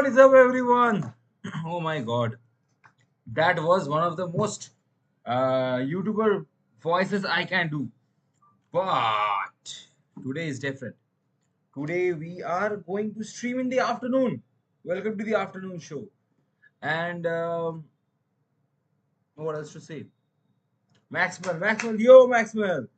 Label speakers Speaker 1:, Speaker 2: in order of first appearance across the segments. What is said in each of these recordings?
Speaker 1: What is up, everyone? Oh my god, that was one of the most YouTuber voices I can do. But today is different. Today we are going to stream in the afternoon. Welcome to the afternoon show. And what else to say? Maxwell, yo, Maxwell.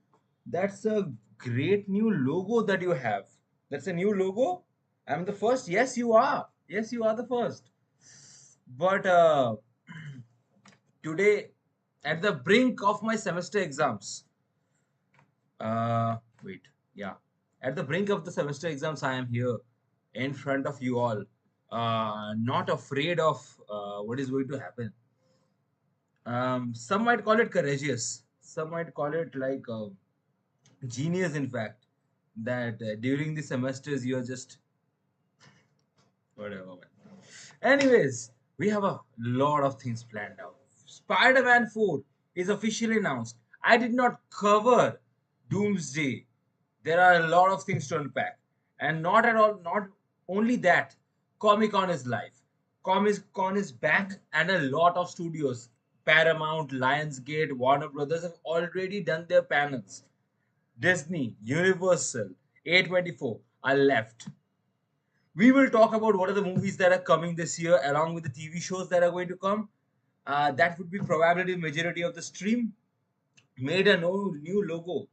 Speaker 1: That's a great new logo that you have. That's a new logo. I'm the first. Yes, you are. Yes, you are the first. But today, at the brink of my semester exams, wait, yeah, at the brink of the semester exams, I am here in front of you all, not afraid of what is going to happen. Some might call it courageous, some might call it like genius, in fact, that during the semesters you are just whatever, man. Anyways, we have a lot of things planned out. Spider-Man 4 is officially announced. I did not cover Doomsday. There are a lot of things to unpack. And not only that, Comic Con is live. Comic Con is back, and a lot of studios, Paramount, Lionsgate, Warner Brothers, have already done their panels. Disney, Universal, A24 are left. We will talk about what are the movies that are coming this year along with the TV shows that are going to come. That would be probably the majority of the stream. Made a new logo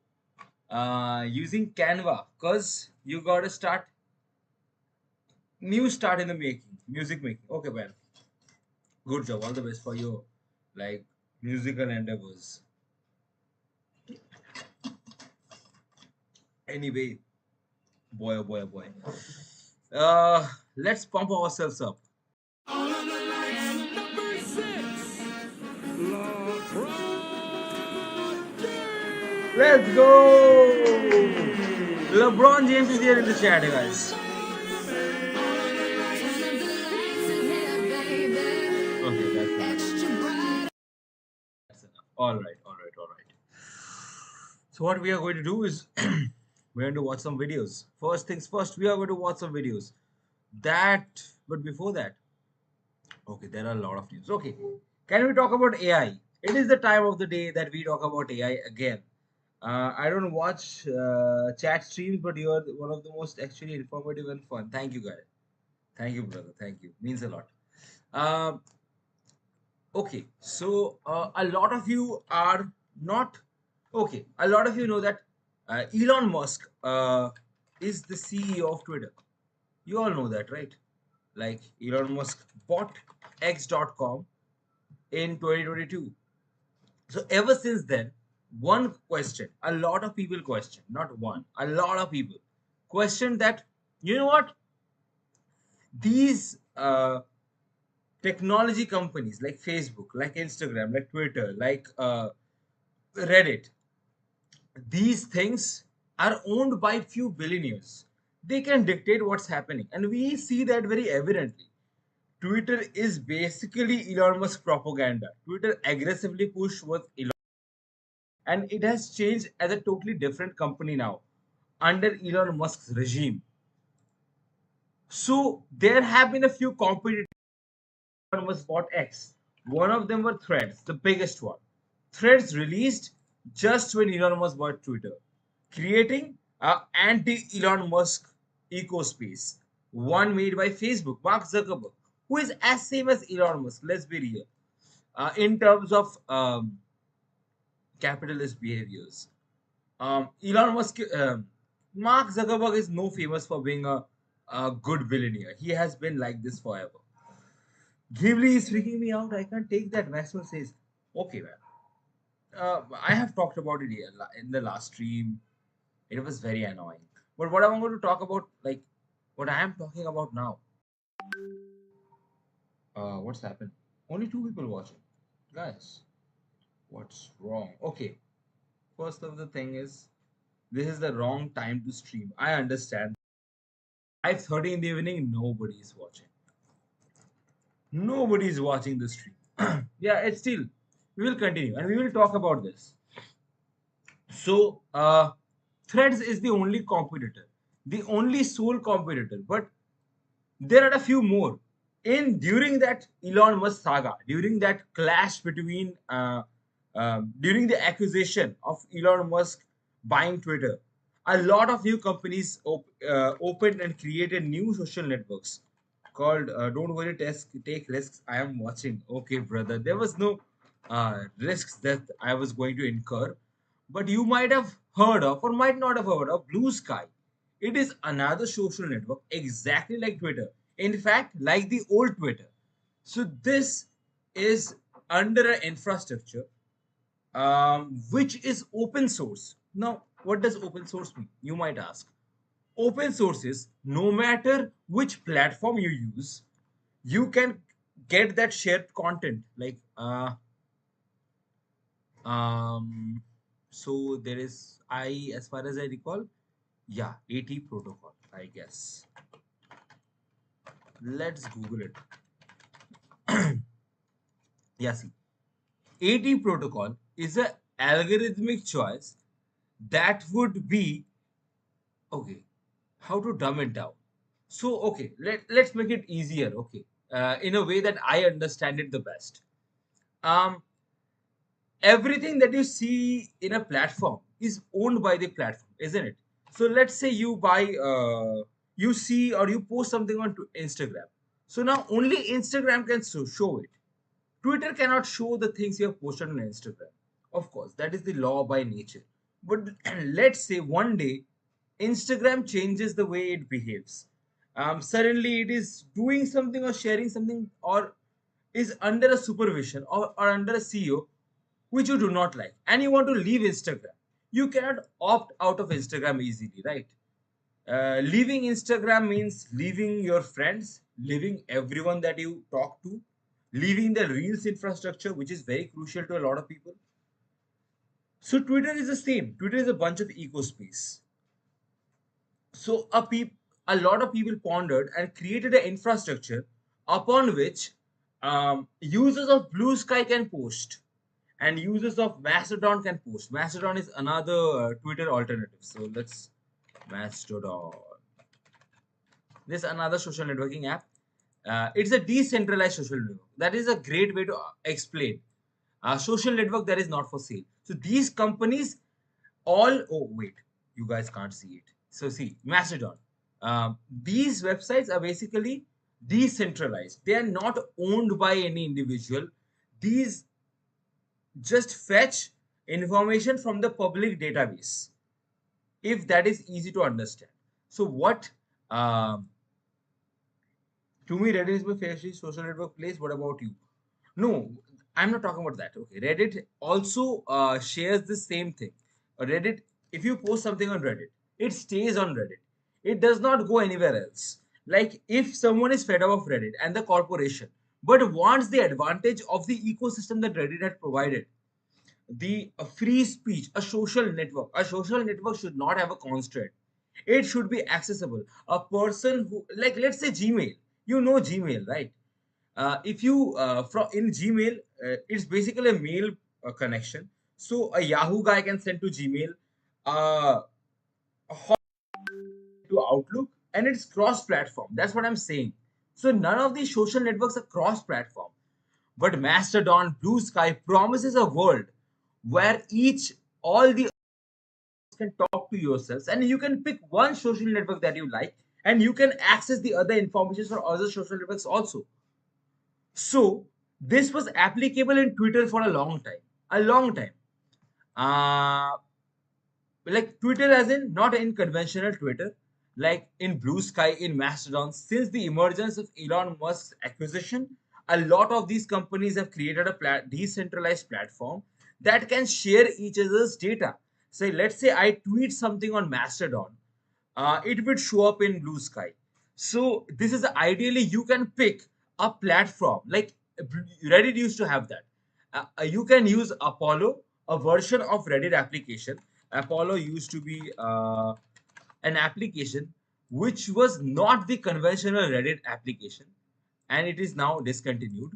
Speaker 1: using Canva because you got to start in the music making. Okay, man. Good job. All the best for your like musical endeavors. Anyway, boy, oh boy, oh boy. Let's pump ourselves up.
Speaker 2: Number 6, LeBron James.
Speaker 1: Let's go! LeBron James is here in the chat, guys. Okay, that's enough. All right, all right, all right. So what we are going to do is we're going to watch some videos. First things first, we are going to watch some videos. But before that, okay, there are a lot of news. Okay, can we talk about AI? It is the time of the day that we talk about AI again. I don't watch chat streams, but you are one of the most actually informative and fun. Thank you, guys. Thank you, brother. Thank you. Means a lot. Um, okay, so a lot of you are not okay. A lot of you know that Elon Musk is the CEO of Twitter. You all know that, right? Like Elon Musk bought X.com in 2022. So ever since then, one question, a lot of people question, not one, a lot of people question that, you know what, these technology companies like Facebook, like Instagram, like Twitter, like Reddit, these things are owned by few billionaires. They can dictate what's happening, and we see that very evidently. Twitter is basically Elon Musk propaganda. Twitter aggressively pushed with Elon, and it has changed as a totally different company now under Elon Musk's regime. So there have been a few competitors. Elon Musk bought X. One of them were Threads, the biggest one. Threads released just when Elon Musk bought Twitter, creating an anti-Elon Musk ecospace. One made by Facebook, Mark Zuckerberg, who is as same as Elon Musk. Let's be real. In terms of capitalist behaviors, Elon Musk, Mark Zuckerberg is no famous for being a good billionaire. He has been like this forever. Ghibli is freaking me out. I can't take that. Maxwell says, okay, man. I have talked about it here in the last stream. It was very annoying. But what I'm going to talk about, like what I am talking about now, what's happened? Only two people watching. Guys, what's wrong? Okay, first of the thing is, this is the wrong time to stream. I understand. 5:30 in the evening, nobody is watching. Nobody is watching the stream. Yeah, it's still, we will continue and we will talk about this. So, Threads is the only competitor, the only sole competitor, but there are a few more. in during that Elon Musk saga, during that clash between during the acquisition of Elon Musk buying Twitter, a lot of new companies opened and created new social networks called "Don't Worry, Take Risks." I am watching. Okay, brother, there was no risks that I was going to incur, but you might have heard of or might not have heard of Blue Sky. It is another social network exactly like Twitter. In fact, like the old Twitter. So this is under an infrastructure which is open source. Now, what does open source mean? You might ask. Open source is no matter which platform you use, you can get that shared content. Like, so there is as far as I recall, yeah, AT protocol, I guess. Let's Google it. Yeah, see, AT protocol is a algorithmic choice that would be okay. How to dumb it down? So okay, let's make it easier. Okay, in a way that I understand it the best. Um, everything that you see in a platform is owned by the platform, isn't it? So let's say you you see or you post something on Instagram. So now only Instagram can show it. Twitter cannot show the things you have posted on Instagram. Of course, that is the law by nature. But let's say one day Instagram changes the way it behaves. Suddenly it is doing something or sharing something or is under a supervision or under a CEO which you do not like and you want to leave Instagram. You cannot opt out of Instagram easily, right? Leaving Instagram means leaving your friends, leaving everyone that you talk to, leaving the Reels infrastructure, which is very crucial to a lot of people. So Twitter is the same. Twitter is a bunch of eco space. So a lot of people pondered and created an infrastructure upon which users of Blue Sky can post and users of Mastodon can post. Mastodon is another Twitter alternative. So let's Mastodon. This is another social networking app. It's a decentralized social network. That is a great way to explain a social network that is not for sale. So these companies oh wait, you guys can't see it. So see, Mastodon. These websites are basically decentralized. They are not owned by any individual. These just fetch information from the public database, if that is easy to understand. So what to me, Reddit is my favorite social network place. What about you? No, I'm not talking about that. Okay, Reddit also shares the same thing. Reddit, if you post something on Reddit, it stays on Reddit. It does not go anywhere else. Like if someone is fed up of Reddit and the corporation, but wants the advantage of the ecosystem that Reddit had provided, the free speech, a social network should not have a constraint. It should be accessible. A person who, like, let's say Gmail, you know Gmail, right? If you from in Gmail, it's basically a mail connection. So a Yahoo guy can send to Gmail, a hot to Outlook, and it's cross-platform. That's what I'm saying. So none of these social networks are cross-platform. But Mastodon, Blue Sky promises a world where all the can talk to yourselves and you can pick one social network that you like and you can access the other information for other social networks also. So this was applicable in Twitter for a long time. A long time. Uh, like Twitter as in not in conventional Twitter, like in Blue Sky, in Mastodon. Since the emergence of Elon Musk's acquisition, a lot of these companies have created a decentralized platform that can share each other's data. So let's say I tweet something on Mastodon, it would show up in Blue Sky. So this is ideally you can pick a platform like Reddit used to have that. You can use Apollo, a version of Reddit application. Apollo used to be an application which was not the conventional Reddit application, and it is now discontinued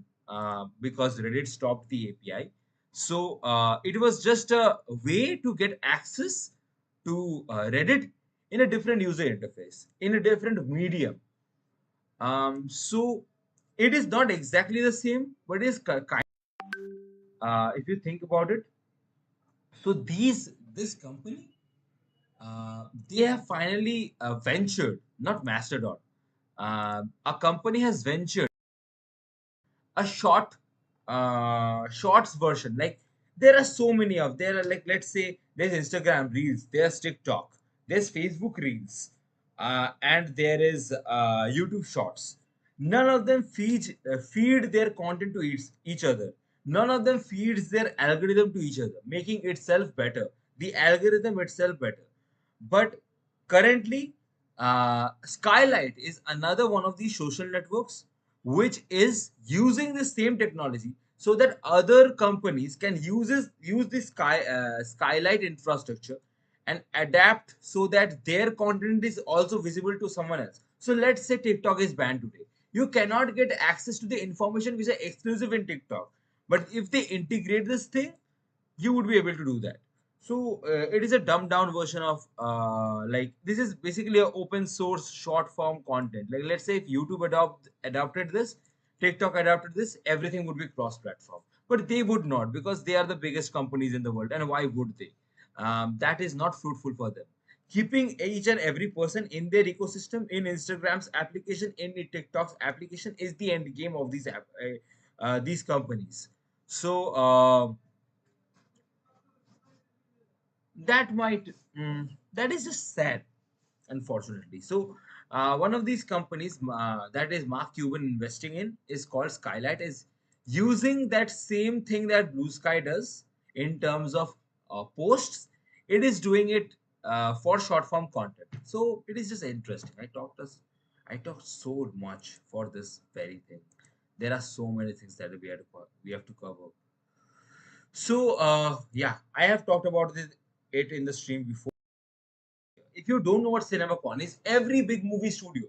Speaker 1: because Reddit stopped the API. So it was just a way to get access to Reddit in a different user interface, in a different medium. So It is not exactly the same, but it is kind. If you think about it, so this company, they have finally ventured, not Mastodon. A company has ventured a shorts version. Like there are so many of there are, like, let's say there's Instagram Reels, there's TikTok, there's Facebook Reels, and there is YouTube Shorts. None of them feed their content to each other. None of them feeds their algorithm to each other, making itself better, the algorithm itself better. But currently, Skylight is another one of these social networks which is using the same technology so that other companies can use this Skylight infrastructure and adapt so that their content is also visible to someone else. So let's say TikTok is banned today. You cannot get access to the information which are exclusive in TikTok. But if they integrate this thing, you would be able to do that. So it is a dumbed down version of like this is basically a open source short form content. Like let's say if YouTube adopted this, TikTok adopted this, everything would be cross platform. But they would not, because they are the biggest companies in the world, and why would they? That is not fruitful for them. Keeping each and every person in their ecosystem, in Instagram's application, in TikTok's application, is the end game of these companies. So that might that is just sad, unfortunately. So one of these companies that is Mark Cuban investing in is called Skylight, is using that same thing that Blue Sky does in terms of posts. It is doing it for short form content. So it is just interesting. I talked so much for this very thing. There are so many things that we have to cover. So yeah, I have talked about it in the stream before. If you don't know what CinemaCon is, every big movie studio.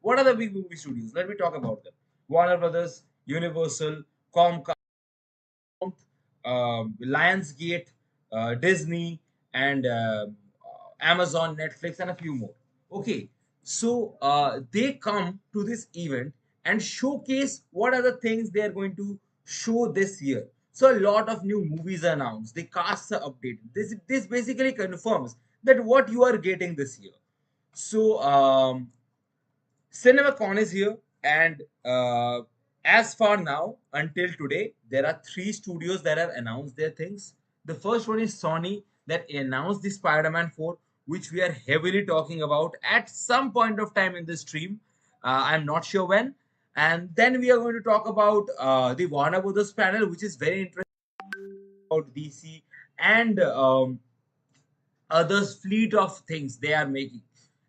Speaker 1: What are the big movie studios? Let me talk about them. Warner Brothers, Universal, Comcast, Lionsgate, Disney, and Amazon, Netflix, and a few more. Okay, so they come to this event and showcase what are the things they are going to show this year. So a lot of new movies are announced. The casts are updated. This basically confirms that what you are getting this year. So CinemaCon is here, and as far now until today, there are three studios that have announced their things. The first one is Sony, that announced the Spider-Man 4, which we are heavily talking about at some point of time in this stream. I'm not sure when. And then we are going to talk about the Warner Brothers panel, which is very interesting about DC and others fleet of things they are making.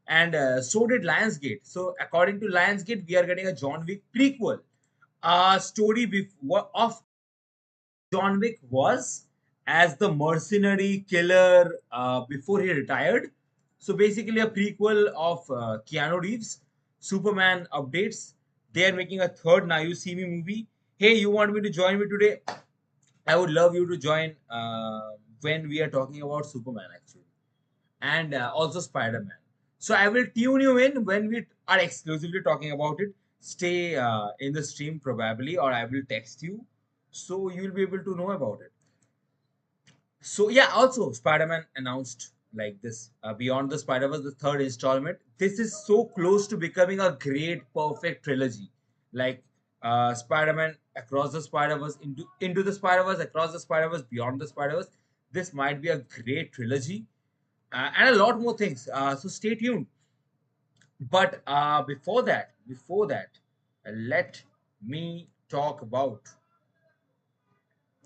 Speaker 1: And so did Lionsgate. So according to Lionsgate, we are getting a John Wick prequel. A story of John Wick was as the mercenary killer before he retired. So basically a prequel of Keanu Reeves. Superman updates. They are making a third Now You See Me movie. Hey, you want me to join me today? I would love you to join when we are talking about Superman, actually, and also Spider-Man. So I will tune you in when we are exclusively talking about it. Stay in the stream probably, or I will text you, so you will be able to know about it. So yeah, also Spider-Man announced like this Beyond the Spider-Verse, the third installment. This is so close to becoming a great, perfect trilogy, like Spider-Man Across the Spider-Verse, into the Spider-Verse, Across the Spider-Verse, Beyond the Spider-Verse. This might be a great trilogy, and a lot more things. So stay tuned. But before that, let me talk about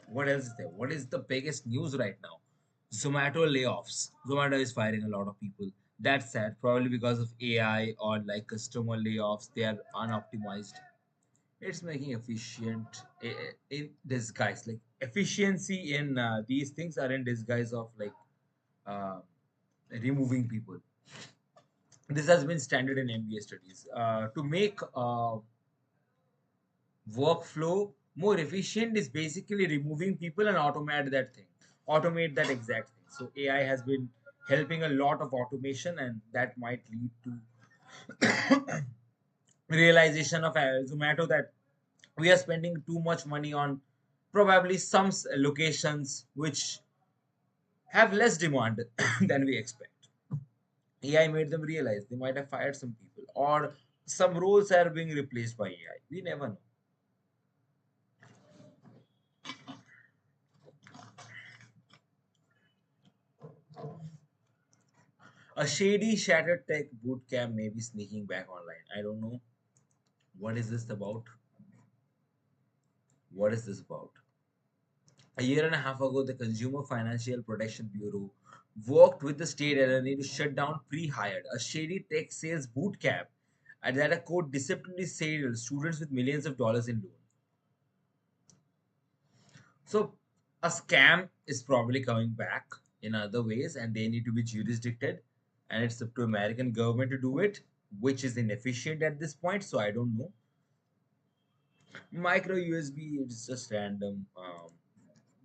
Speaker 1: what else is there. What is the biggest news right now? Zomato layoffs. Zomato is firing a lot of people. That's sad, probably because of AI or like customer layoffs. They are unoptimized. It's making efficient in disguise. Like efficiency in these things are in disguise of like uh, removing people. This has been standard in MBA studies. To make workflow more efficient is basically removing people and automate that exact thing. So AI has been helping a lot of automation, and that might lead to realization of Zomato that we are spending too much money on probably some locations which have less demand than we expect. AI made them realize they might have fired some people, or some roles are being replaced by AI. We never know. A shady shattered tech bootcamp may be sneaking back online. I don't know. What is this about? What is this about? A year and a half ago, the Consumer Financial Protection Bureau worked with the state LNA to shut down pre-hired a shady tech sales boot camp and that a quote deceptively sailed students with millions of dollars in loan. So a scam is probably coming back in other ways, and they need to be jurisdicted, and it's up to American government to do it, which is inefficient at this point. So I don't know. Micro USB, it's just random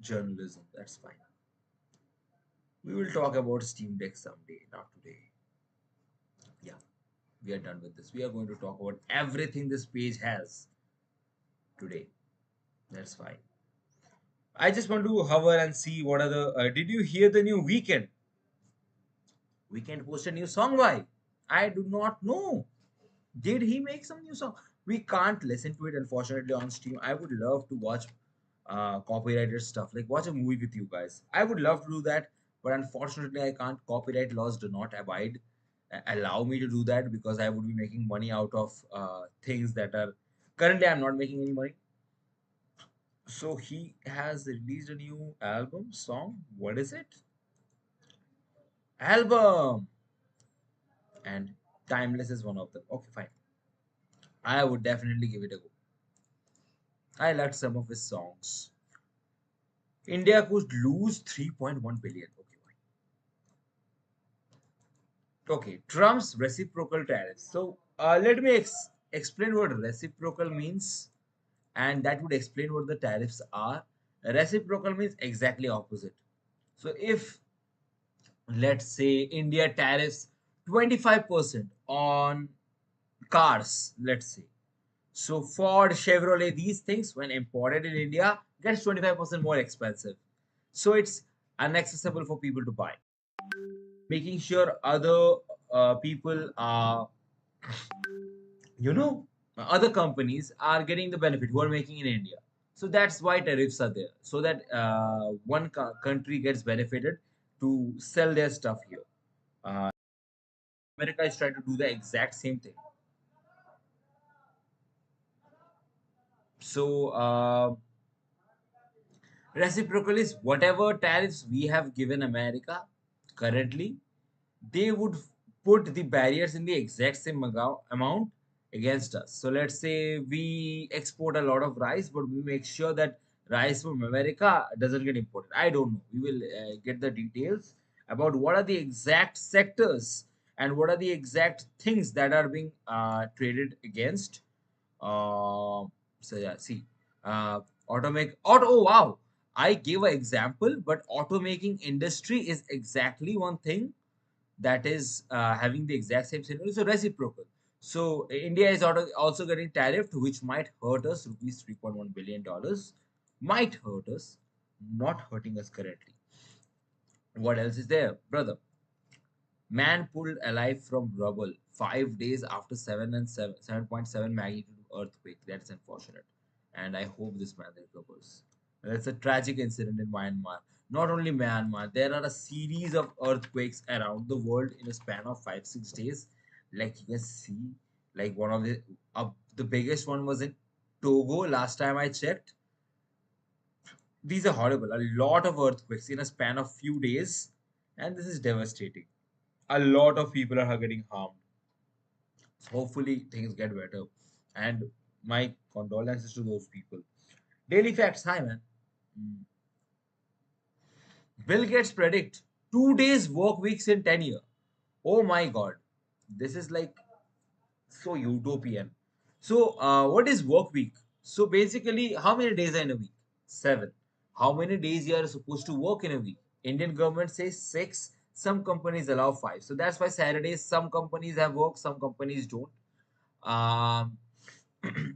Speaker 1: journalism. That's fine. We will talk about Steam Deck someday, not today. Yeah, we are done with this. We are going to talk about everything this page has today. That's fine. I just want to hover and see what are the. Did you hear the new Weekend? Weekend posted a new song. Why? I do not know. Did he make some new song? We can't listen to it unfortunately on Steam. I would love to watch copyrighted stuff, like watch a movie with you guys. I would love to do that, but unfortunately I can't. Copyright laws do not allow me to do that because I would be making money out of things that are currently I'm not making any money. So he has released a new album song. What is it? Album, and Timeless is one of them. Okay, fine. I would definitely give it a go. I liked some of his songs. India could lose 3.1 billion. Okay, fine. Okay, Trump's reciprocal tariffs. So let me explain what reciprocal means, and that would explain what the tariffs are. Reciprocal means exactly opposite. So if, let's say, India tariffs 25% on cars, let's say. So Ford, Chevrolet, these things when imported in India gets 25% more expensive. So it's inaccessible for people to buy. Making sure other people are, you know, other companies are getting the benefit who are making in India. So that's why tariffs are there, so that one country gets benefited to sell their stuff here. Uh, America is trying to do the exact same thing. So reciprocal is whatever tariffs we have given America currently, they would put the barriers in the exact same amount against us. So let's say we export a lot of rice, but we make sure that rice from America doesn't get imported. I don't know. We will get the details about what are the exact sectors and what are the exact things that are being traded against. So yeah, see, auto. Oh wow, I gave an example, but automaking industry is exactly one thing that is having the exact same scenario. So reciprocal. So India is also getting tariffed, which might hurt us rupees $3.1 billion. Might hurt us, not hurting us currently. What else is there, brother? Man pulled alive from rubble 5 days after 7.7 magnitude earthquake. That's unfortunate, and I hope this man recovers. It's a tragic incident in Myanmar. Not only Myanmar, there are a series of earthquakes around the world in a span of 5-6 days. Like you can see, like one of the biggest one was in Togo last time I checked. These are horrible. A lot of earthquakes in a span of few days, and this is devastating. A lot of people are getting harmed. Hopefully, things get better. And my condolences to those people. Daily facts. Hi, man. Mm. Bill Gates predict 2 days work weeks in 10 years. Oh my God. This is like so utopian. So, what is work week? So, basically, how many days are in a week? 7. How many days you are supposed to work in a week? Indian government says 6. Some companies allow 5. So, that's why Saturdays, some companies have work, some companies don't. Um,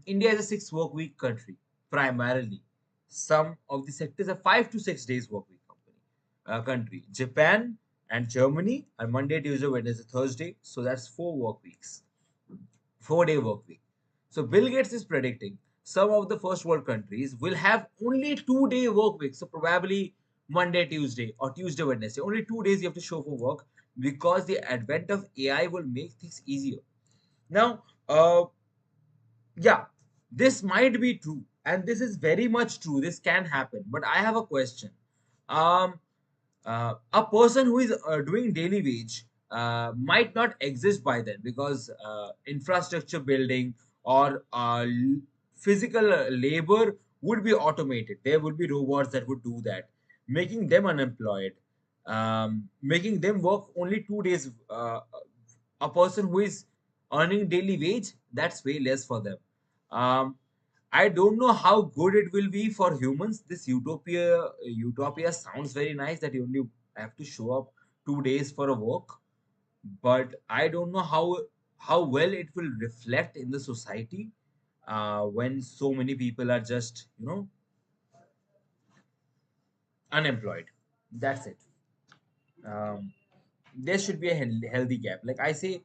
Speaker 1: India is a 6 work week country primarily. Some of the sectors are 5 to 6 days work week country. Japan and Germany are Monday, Tuesday, Wednesday, Thursday. So that's 4 work weeks, 4 day work week. So Bill Gates is predicting some of the first world countries will have only 2 day work week. So probably Monday, Tuesday, or Tuesday, Wednesday. Only 2 days you have to show for work because the advent of AI will make things easier. Now, yeah, this might be true, and this is very much true. This can happen, but I have a question. Um, a person who is doing daily wage might not exist by then because infrastructure building or physical labor would be automated. There would be robots that would do that, making them unemployed, making them work only 2 days. A person who is earning daily wage, that's way less for them. um, I don't know how good it will be for humans. This utopia sounds very nice that you only have to show up 2 days for a work, but I don't know how well it will reflect in the society when so many people are just unemployed. That's it. Um, there should be a healthy gap. Like I say,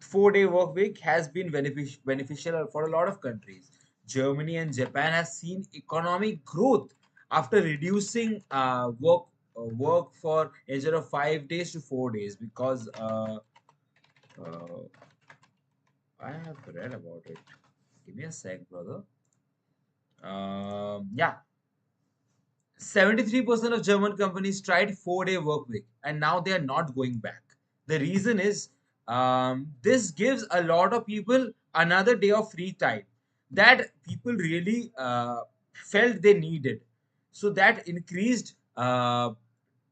Speaker 1: 4 day work week has been beneficial for a lot of countries. Germany and Japan has seen economic growth after reducing work for instead of 5 days to 4 days because uh, I have read about it. Give me a sec, brother. Yeah, 73% of German companies tried 4 day work week and now they are not going back. The reason is this gives a lot of people another day of free time that people really felt they needed. So that increased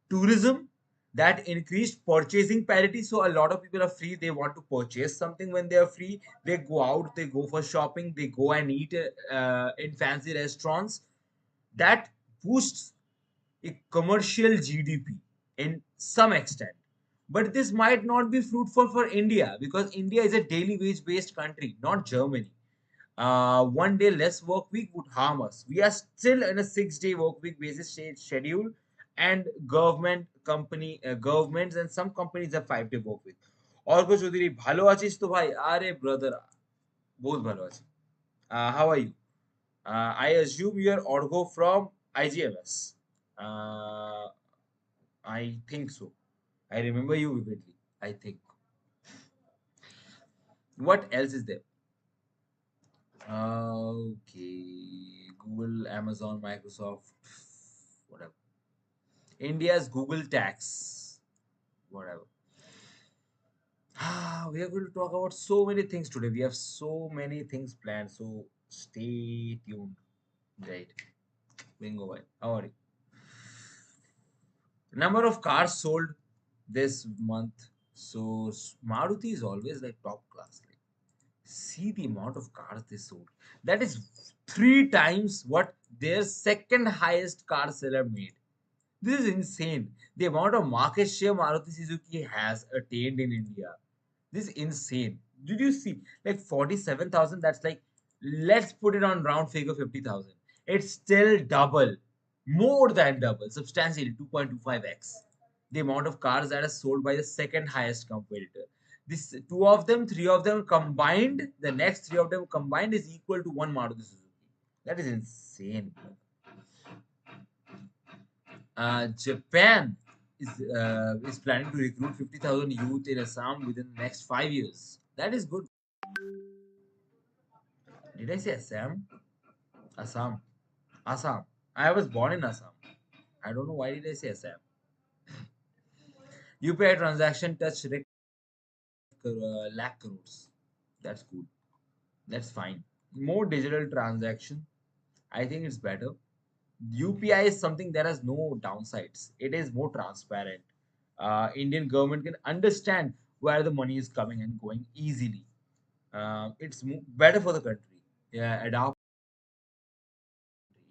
Speaker 1: tourism, that increased purchasing parity. So a lot of people are free. They want to purchase something when they are free. They go out, they go for shopping, they go and eat in fancy restaurants. That boosts a commercial GDP in some extent. But this might not be fruitful for India because India is a daily wage based country, not Germany. 1 day less work week would harm us. We are still in a 6 day work week basis schedule, and governments and some companies have 5 day work week. Arka Chowdhury ভালো আছিস তো ভাই? আরে brother বহুত ভালো আছি। How are you? I assume you are Orgo from IGMS. Uh, I think so. I remember you vividly. I think. What else is there? Okay. Google, Amazon, Microsoft, whatever. India's Google tax, whatever. We are going to talk about so many things today. We have so many things planned. So stay tuned. Right. Bingo, bhai. How are you? Number of cars sold this month. So Maruti is always like top class. Like, see the amount of cars they sold. That is 3 times what their second highest car seller made. This is insane. The amount of market share Maruti Suzuki has attained in India. This is insane. Did you see? Like 47,000, that's like, let's put it on round figure 50,000. It's still double, more than double, substantially 2.25x the amount of cars that are sold by the second highest competitor. This two of them, three of them combined, the next three of them combined is equal to one Maruti Suzuki. That is insane. Japan is planning to recruit 50,000 youth in Assam within the next 5 years. That is good. Did I say Assam? Assam. Assam. I was born in Assam. I don't know why did I say Assam. UPI transaction touched lakh crores. That's cool. That's fine. More digital transaction. I think it's better. UPI is something that has no downsides. It is more transparent. Indian government can understand where the money is coming and going easily. It's better for the country. Yeah, adopt.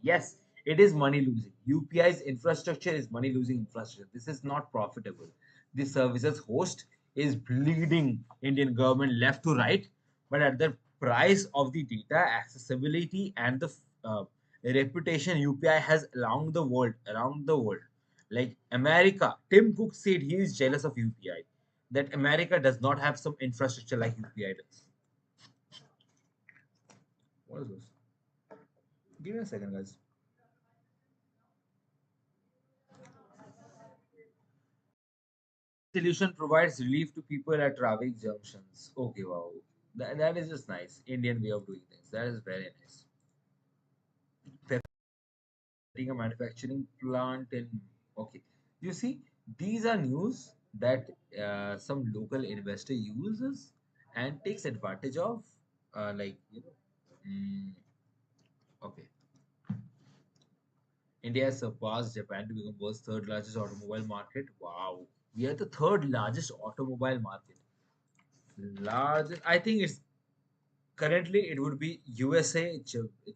Speaker 1: Yes, it is money losing. UPI's infrastructure is money losing infrastructure. This is not profitable. The services host is bleeding Indian government left to right but at the price of the data accessibility and the uh, reputation UPI has around the world. Like America, Tim Cook said he is jealous of UPI, that America does not have some infrastructure like UPI does. What is this? Give me a second, guys. Solution provides relief to people at traffic junctions. Okay, wow. That is just nice. Indian way of doing things. That is very nice. Setting a manufacturing plant in. Okay. You see, these are news that some local investor uses and takes advantage of. Okay. India has surpassed Japan to become world's third largest automobile market. Wow. We are the third largest automobile market. Largest, I think it's currently it would be USA,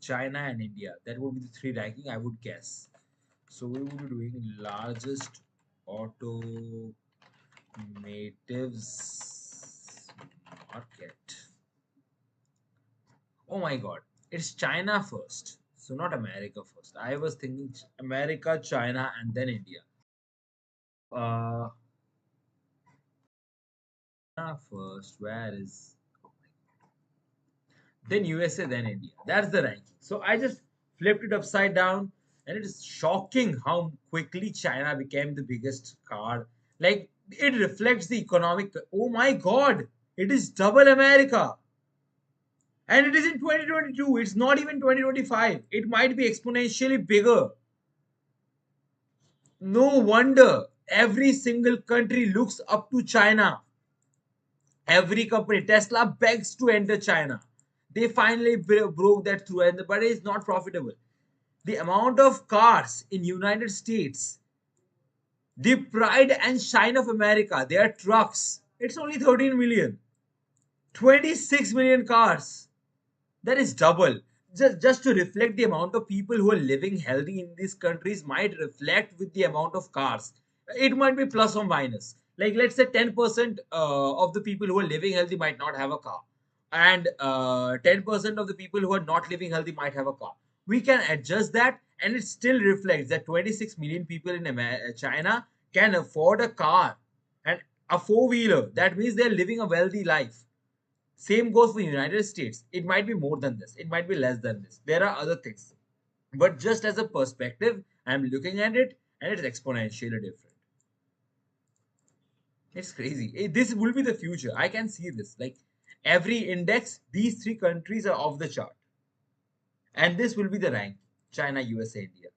Speaker 1: China, and India. That would be the three ranking, I would guess. So we would be doing largest automotives market. Oh my God, it's China first. So not America first. I was thinking America, China, and then India. Uh, China first. Where is? Then USA, then India. That's the ranking. So I just flipped it upside down, and it is shocking how quickly China became the biggest car. Like it reflects the economic. Oh my God! It is double America, and it is in 2022. It's not even 2025. It might be exponentially bigger. No wonder every single country looks up to China. Every company, Tesla begs to enter China. They finally broke that through, but it is not profitable. The amount of cars in United States, the pride and shine of America, their trucks, it's only 13 million. 26 million cars. That is double. Just to reflect the amount of people who are living healthy in these countries might reflect with the amount of cars. It might be plus or minus. Like let's say 10% of the people who are living healthy might not have a car, and 10% of the people who are not living healthy might have a car. We can adjust that, and it still reflects that 26 million people in China can afford a car and a four wheeler. That means they're living a wealthy life. Same goes for United States. It might be more than this. It might be less than this. There are other things. But just as a perspective, I'm looking at it and it's exponentially different. It's crazy. This will be the future. I can see this. Like every index, these three countries are off the chart. And this will be the rank. China, USA, India.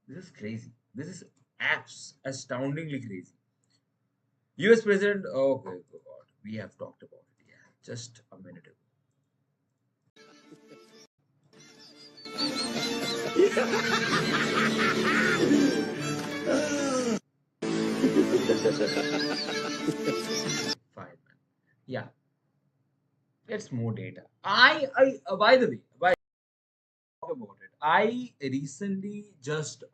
Speaker 1: This is crazy. This is astoundingly crazy. US President, okay, oh God, we have talked about it. Yeah, just a minute ago. Fine, man. Yeah, it's more data. By the way, by talk about it, I recently just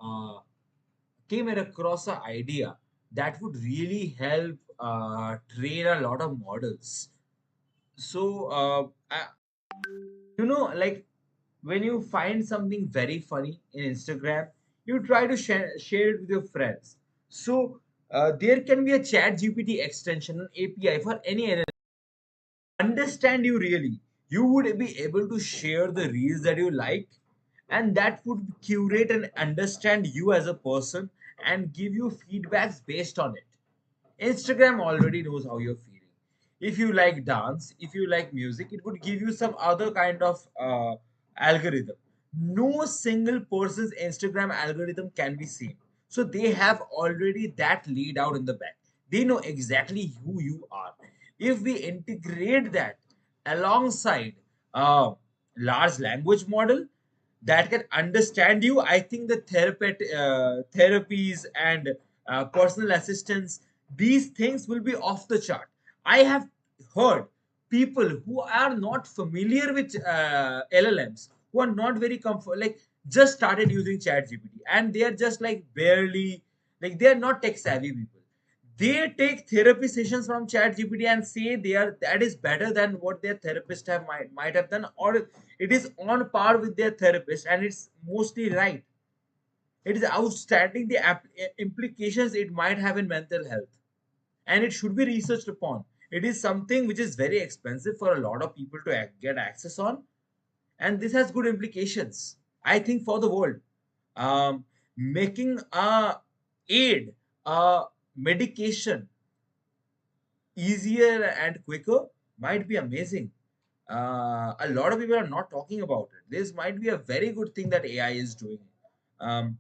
Speaker 1: came across an idea that would really help train a lot of models. So, like when you find something very funny in Instagram, you try to share it with your friends. So, there can be a Chat GPT extension, an API for any understand you really. You would be able to share the reels that you like, and that would curate and understand you as a person and give you feedbacks based on it. Instagram already knows how you're feeling. If you like dance, if you like music, it would give you some other kind of algorithm. No single person's Instagram algorithm can be same. So they have already that laid out in the back. They know exactly who you are. If we integrate that alongside a large language model that can understand you, I think the therapies and personal assistance, these things will be off the chart. I have heard people who are not familiar with LLMs, who are not very comfort, like just started using Chat GPT, and they are just like barely, like they are not tech savvy people. They take therapy sessions from ChatGPT and say that is better than what their therapist might have done, or it is on par with their therapist, and it's mostly right. It is outstanding the implications it might have in mental health, and it should be researched upon. It is something which is very expensive for a lot of people to get access on, and this has good implications, I think, for the world. Making a aid, a medication easier and quicker might be amazing. A lot of people are not talking about it. This might be a very good thing that AI is doing. Um,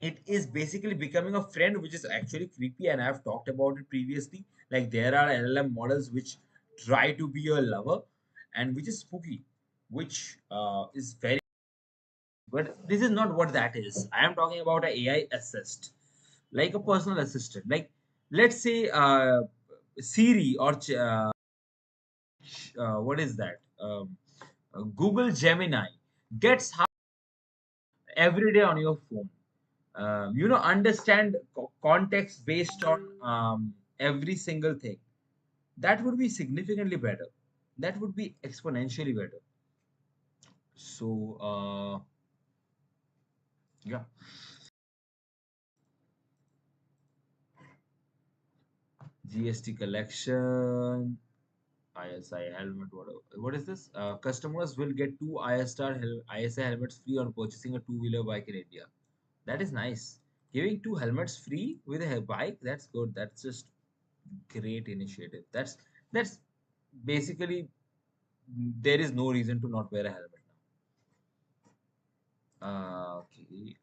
Speaker 1: it is basically becoming a friend, which is actually creepy, and I've talked about it previously. Like, there are LLM models which try to be a lover, and which is spooky, which is very. But this is not what that is. I am talking about a AI assist, like a personal assistant. Like, let's say Siri or what is that? Google Gemini gets every day on your phone. Understand context based on every single thing. That would be significantly better. That would be exponentially better. So, yeah. GST collection, ISI helmet. What is this? Customers will get two ISI helmets free on purchasing a two-wheeler bike in India. That is nice. Giving two helmets free with a bike, that's good. That's just great initiative. That's basically, there is no reason to not wear a helmet now.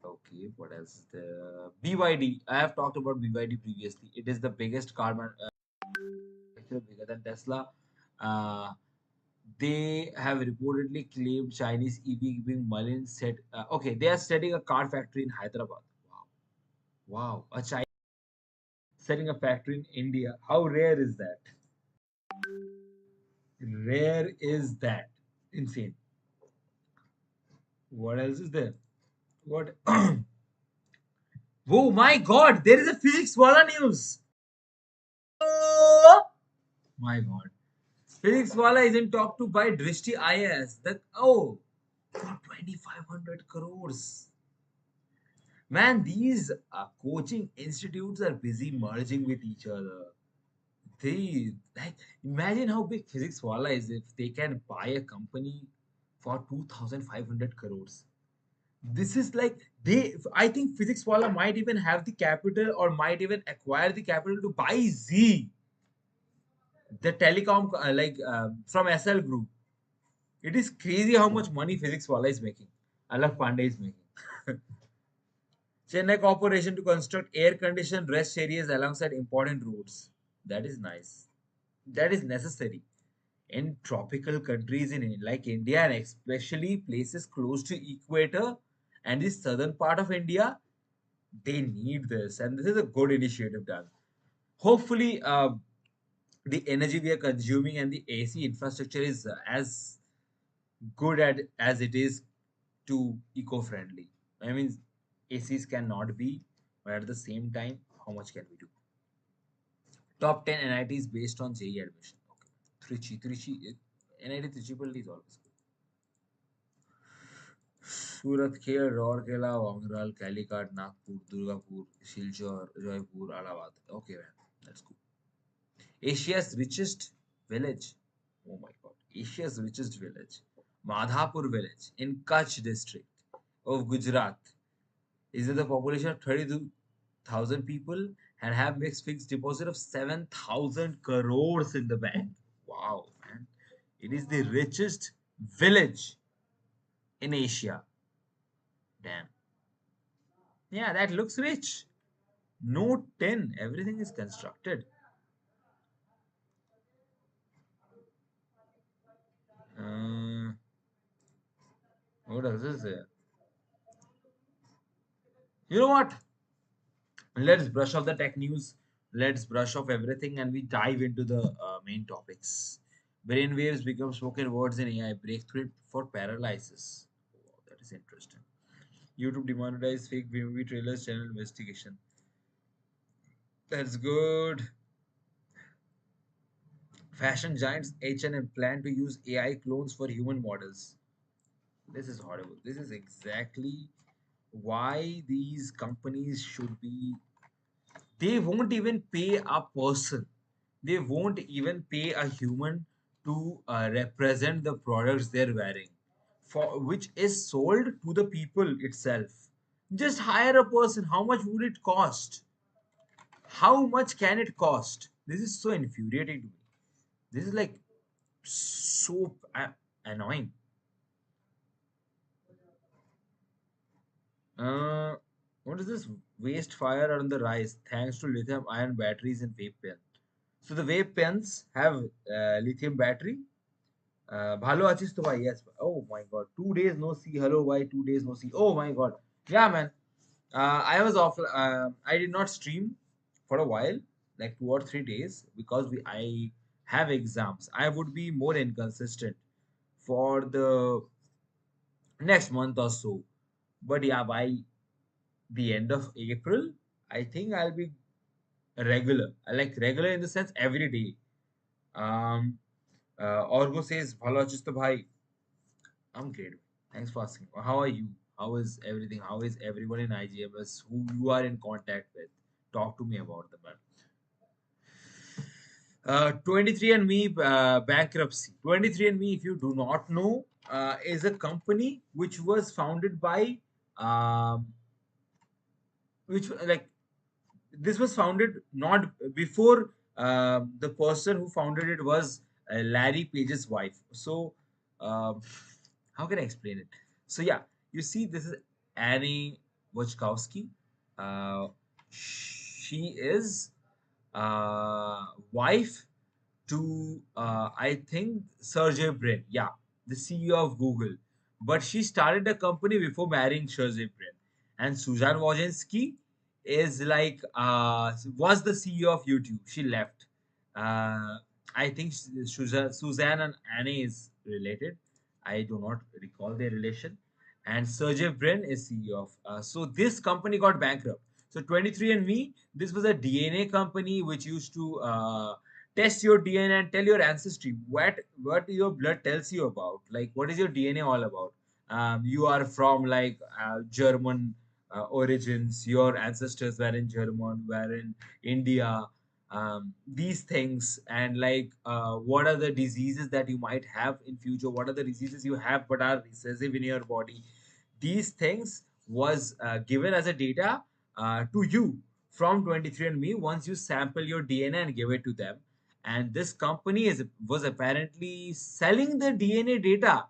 Speaker 1: Okay. What else is there? BYD. I have talked about BYD previously. It is the biggest car manufacturer, bigger than Tesla. Uh, they have reportedly claimed Chinese EV being Malin said. Okay, they are setting a car factory in Hyderabad. Wow, wow, a China setting a factory in India. How rare is that? Rare is that? Insane. What else is there? What? Oh my God! There is a physics wala news. Oh my God! Physics wala is in talk to buy Drishti IS. That for 2,500 crores. Man, these coaching institutes are busy merging with each other. They like, imagine how big physics wala is if they can buy a company for 2,500 crores. This is like, I think physics wala might even have the capital, or might even acquire the capital to buy Z, the telecom, from SL Group. It is crazy how much money physics wala is making. Alak Pandey is making. Chennai Corporation to construct air conditioned rest areas alongside important roads. That is nice. That is necessary in tropical countries like India, and especially places close to equator and the southern part of India. They need this, and this is a good initiative done. Hopefully, the energy we are consuming and the AC infrastructure is as good as it is to eco-friendly. I mean, ACs cannot be, but at the same time, how much can we do? Top 10 NITs based on JE admission. Okay. Trichy. NIT Trichypalli is always good. Surat, Kher, Rourkela, Wangral, Calicut, Nagpur, Durgapur, Silchar, Jaipur, Allahabad. Okay, man. That's cool. Asia's richest village. Oh my God. Asia's richest village. Madhapur village in Kutch district of Gujarat is with a population of 32,000 people and have mixed fixed deposit of 7,000 crores in the bank. Wow, man. It is the richest village in Asia. Damn. Yeah, that looks rich. Note 10. Everything is constructed. Uh, what else is there? You know what? Let's brush off the tech news. Let's brush off everything and we dive into the main topics. Brainwaves become spoken words in AI, breakthrough for paralysis. Wow, that is interesting. YouTube demonetized fake movie trailers, channel investigation. That's good. Fashion giants H&M plan to use AI clones for human models. This is horrible. This is exactly why these companies should be. They won't even pay a person. They won't even pay a human to represent the products they're wearing, for which is sold to the people itself. Just hire a person. How much would it cost? How much can it cost? This is so infuriating to me. This is like so annoying. Uh, what is this? Waste fire on the rise thanks to lithium ion batteries in vape pen. So the vape pens have lithium battery. ভালো আছিস তো ভাই? Yes. Oh my God. 2 days no see. Hello, why 2 days no see? Oh my God. Yeah, man. I was off. I did not stream for a while, like 2 or 3 days, because I have exams. I would be more inconsistent for the next month or so. But yeah, by the end of April, I think I'll be regular. I like regular in the sense every day. Um, Orgo says, "Bhalo achiস to bhai." I'm great. Thanks for asking. How are you? How is everything? How is everyone in IGMS who you are in contact with? Talk to me about them, man. 23andMe bankruptcy. 23andMe, if you do not know, is a company which was founded by, um, which like this was founded not before the person who founded it was Larry Page's wife. So, um, how can I explain it? So, yeah, you see, this is Annie Wojcikowski. Uh, she is wife to I think Sergey Brin. Yeah, the CEO of Google. But she started a company before marrying Sergey Brin. And Susan Wojcicki is like was the CEO of YouTube. She left. Uh, I think Suzanne and Annie is related. I do not recall their relation. And Sergey Brin is CEO of. So this company got bankrupt. So 23andMe, this was a DNA company which used to test your DNA and tell your ancestry what your blood tells you about. Like what is your DNA all about? You are from like German origins. Your ancestors were in German, were in India. These things and like what are the diseases that you might have in future? What are the diseases you have but are recessive in your body? These things was given as a data to you from 23andMe once you sample your DNA and give it to them. And this company was apparently selling the DNA data.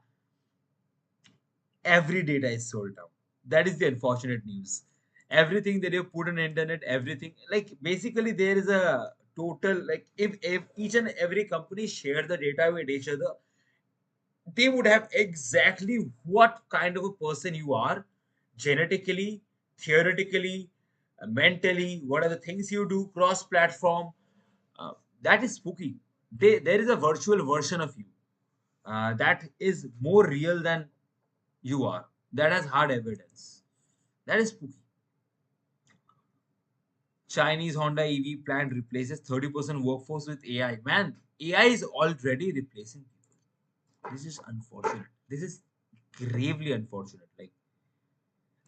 Speaker 1: Every data is sold out. That is the unfortunate news. Everything that you put on the internet, everything like basically there is a total like if each and every company share the data with each other, they would have exactly what kind of a person you are genetically, theoretically, mentally, what are the things you do cross platform. uh, that is spooky. There is a virtual version of you that is more real than you are, that has hard evidence. That is spooky. Chinese Honda EV plant replaces 30% workforce with AI. Man, AI is already replacing people. This is unfortunate. This is gravely unfortunate. Like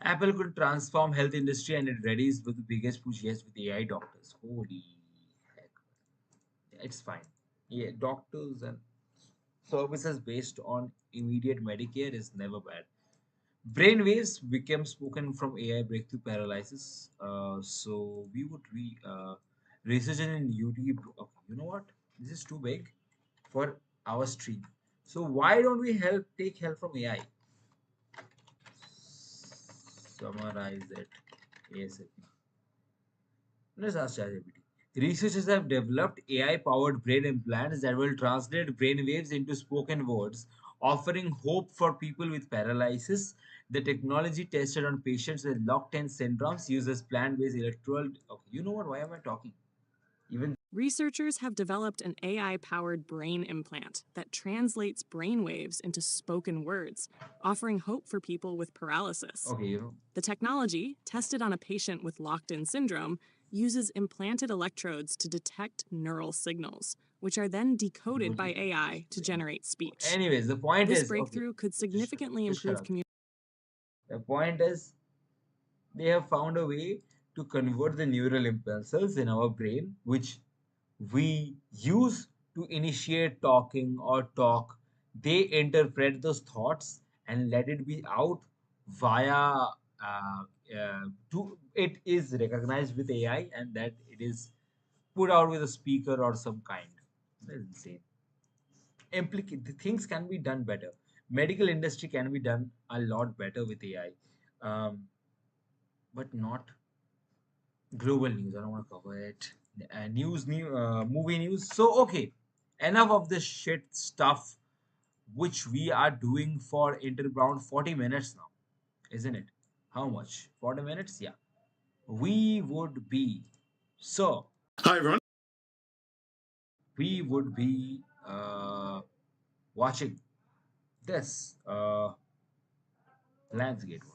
Speaker 1: Apple could transform health industry and it readies with the biggest push yes with AI doctors. Holy heck. It's fine. Yeah, doctors and services based on immediate Medicare is never bad. Brainwaves became spoken from AI breakthrough paralysis. So we would research it in YouTube. Okay, you know what? This is too big for our stream. So why don't we take help from AI? Summarize it ASAP. Let's ask ChatGPT. Researchers have developed AI-powered brain implants that will translate brain waves into spoken words, offering hope for people with paralysis. The technology tested on patients with locked-in syndromes uses plant-based electoral. Okay, you know what? Why am I talking? Even
Speaker 3: Researchers have developed an AI powered brain implant that translates brainwaves into spoken words, offering hope for people with paralysis.
Speaker 1: okay,
Speaker 3: The technology, tested on a patient with locked in syndrome, uses implanted electrodes to detect neural signals, which are then decoded by AI to generate speech.
Speaker 1: Anyways, the point
Speaker 3: This
Speaker 1: is, okay,
Speaker 3: breakthrough could significantly
Speaker 1: just shut
Speaker 3: improve
Speaker 1: up.
Speaker 3: communication.
Speaker 1: The point is, they have found a way to convert the neural impulses in our brain, which we use to initiate talking or talk. They interpret those thoughts and let it be out via to it is recognized with AI, and that it is put out with a speaker or some kind. That's insane. The things can be done better. Medical industry can be done a lot better with AI, but not global news. I don't want to cover it. Movie news. So okay, enough of this shit stuff, which we are doing for around 40 minutes now, isn't it? How much? 40 minutes? Yeah. We would be so.
Speaker 2: Hi, everyone.
Speaker 1: We would be watching this Lionsgate one.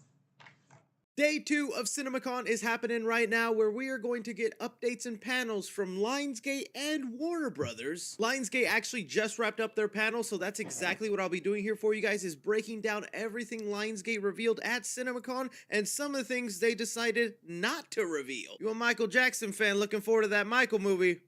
Speaker 4: Day 2 of CinemaCon is happening right now, where we are going to get updates and panels from Lionsgate and Warner Brothers. Lionsgate actually just wrapped up their panel, so that's exactly what I'll be doing here for you guys, is breaking down everything Lionsgate revealed at CinemaCon and some of the things they decided not to reveal. You a Michael Jackson fan looking forward to that Michael movie?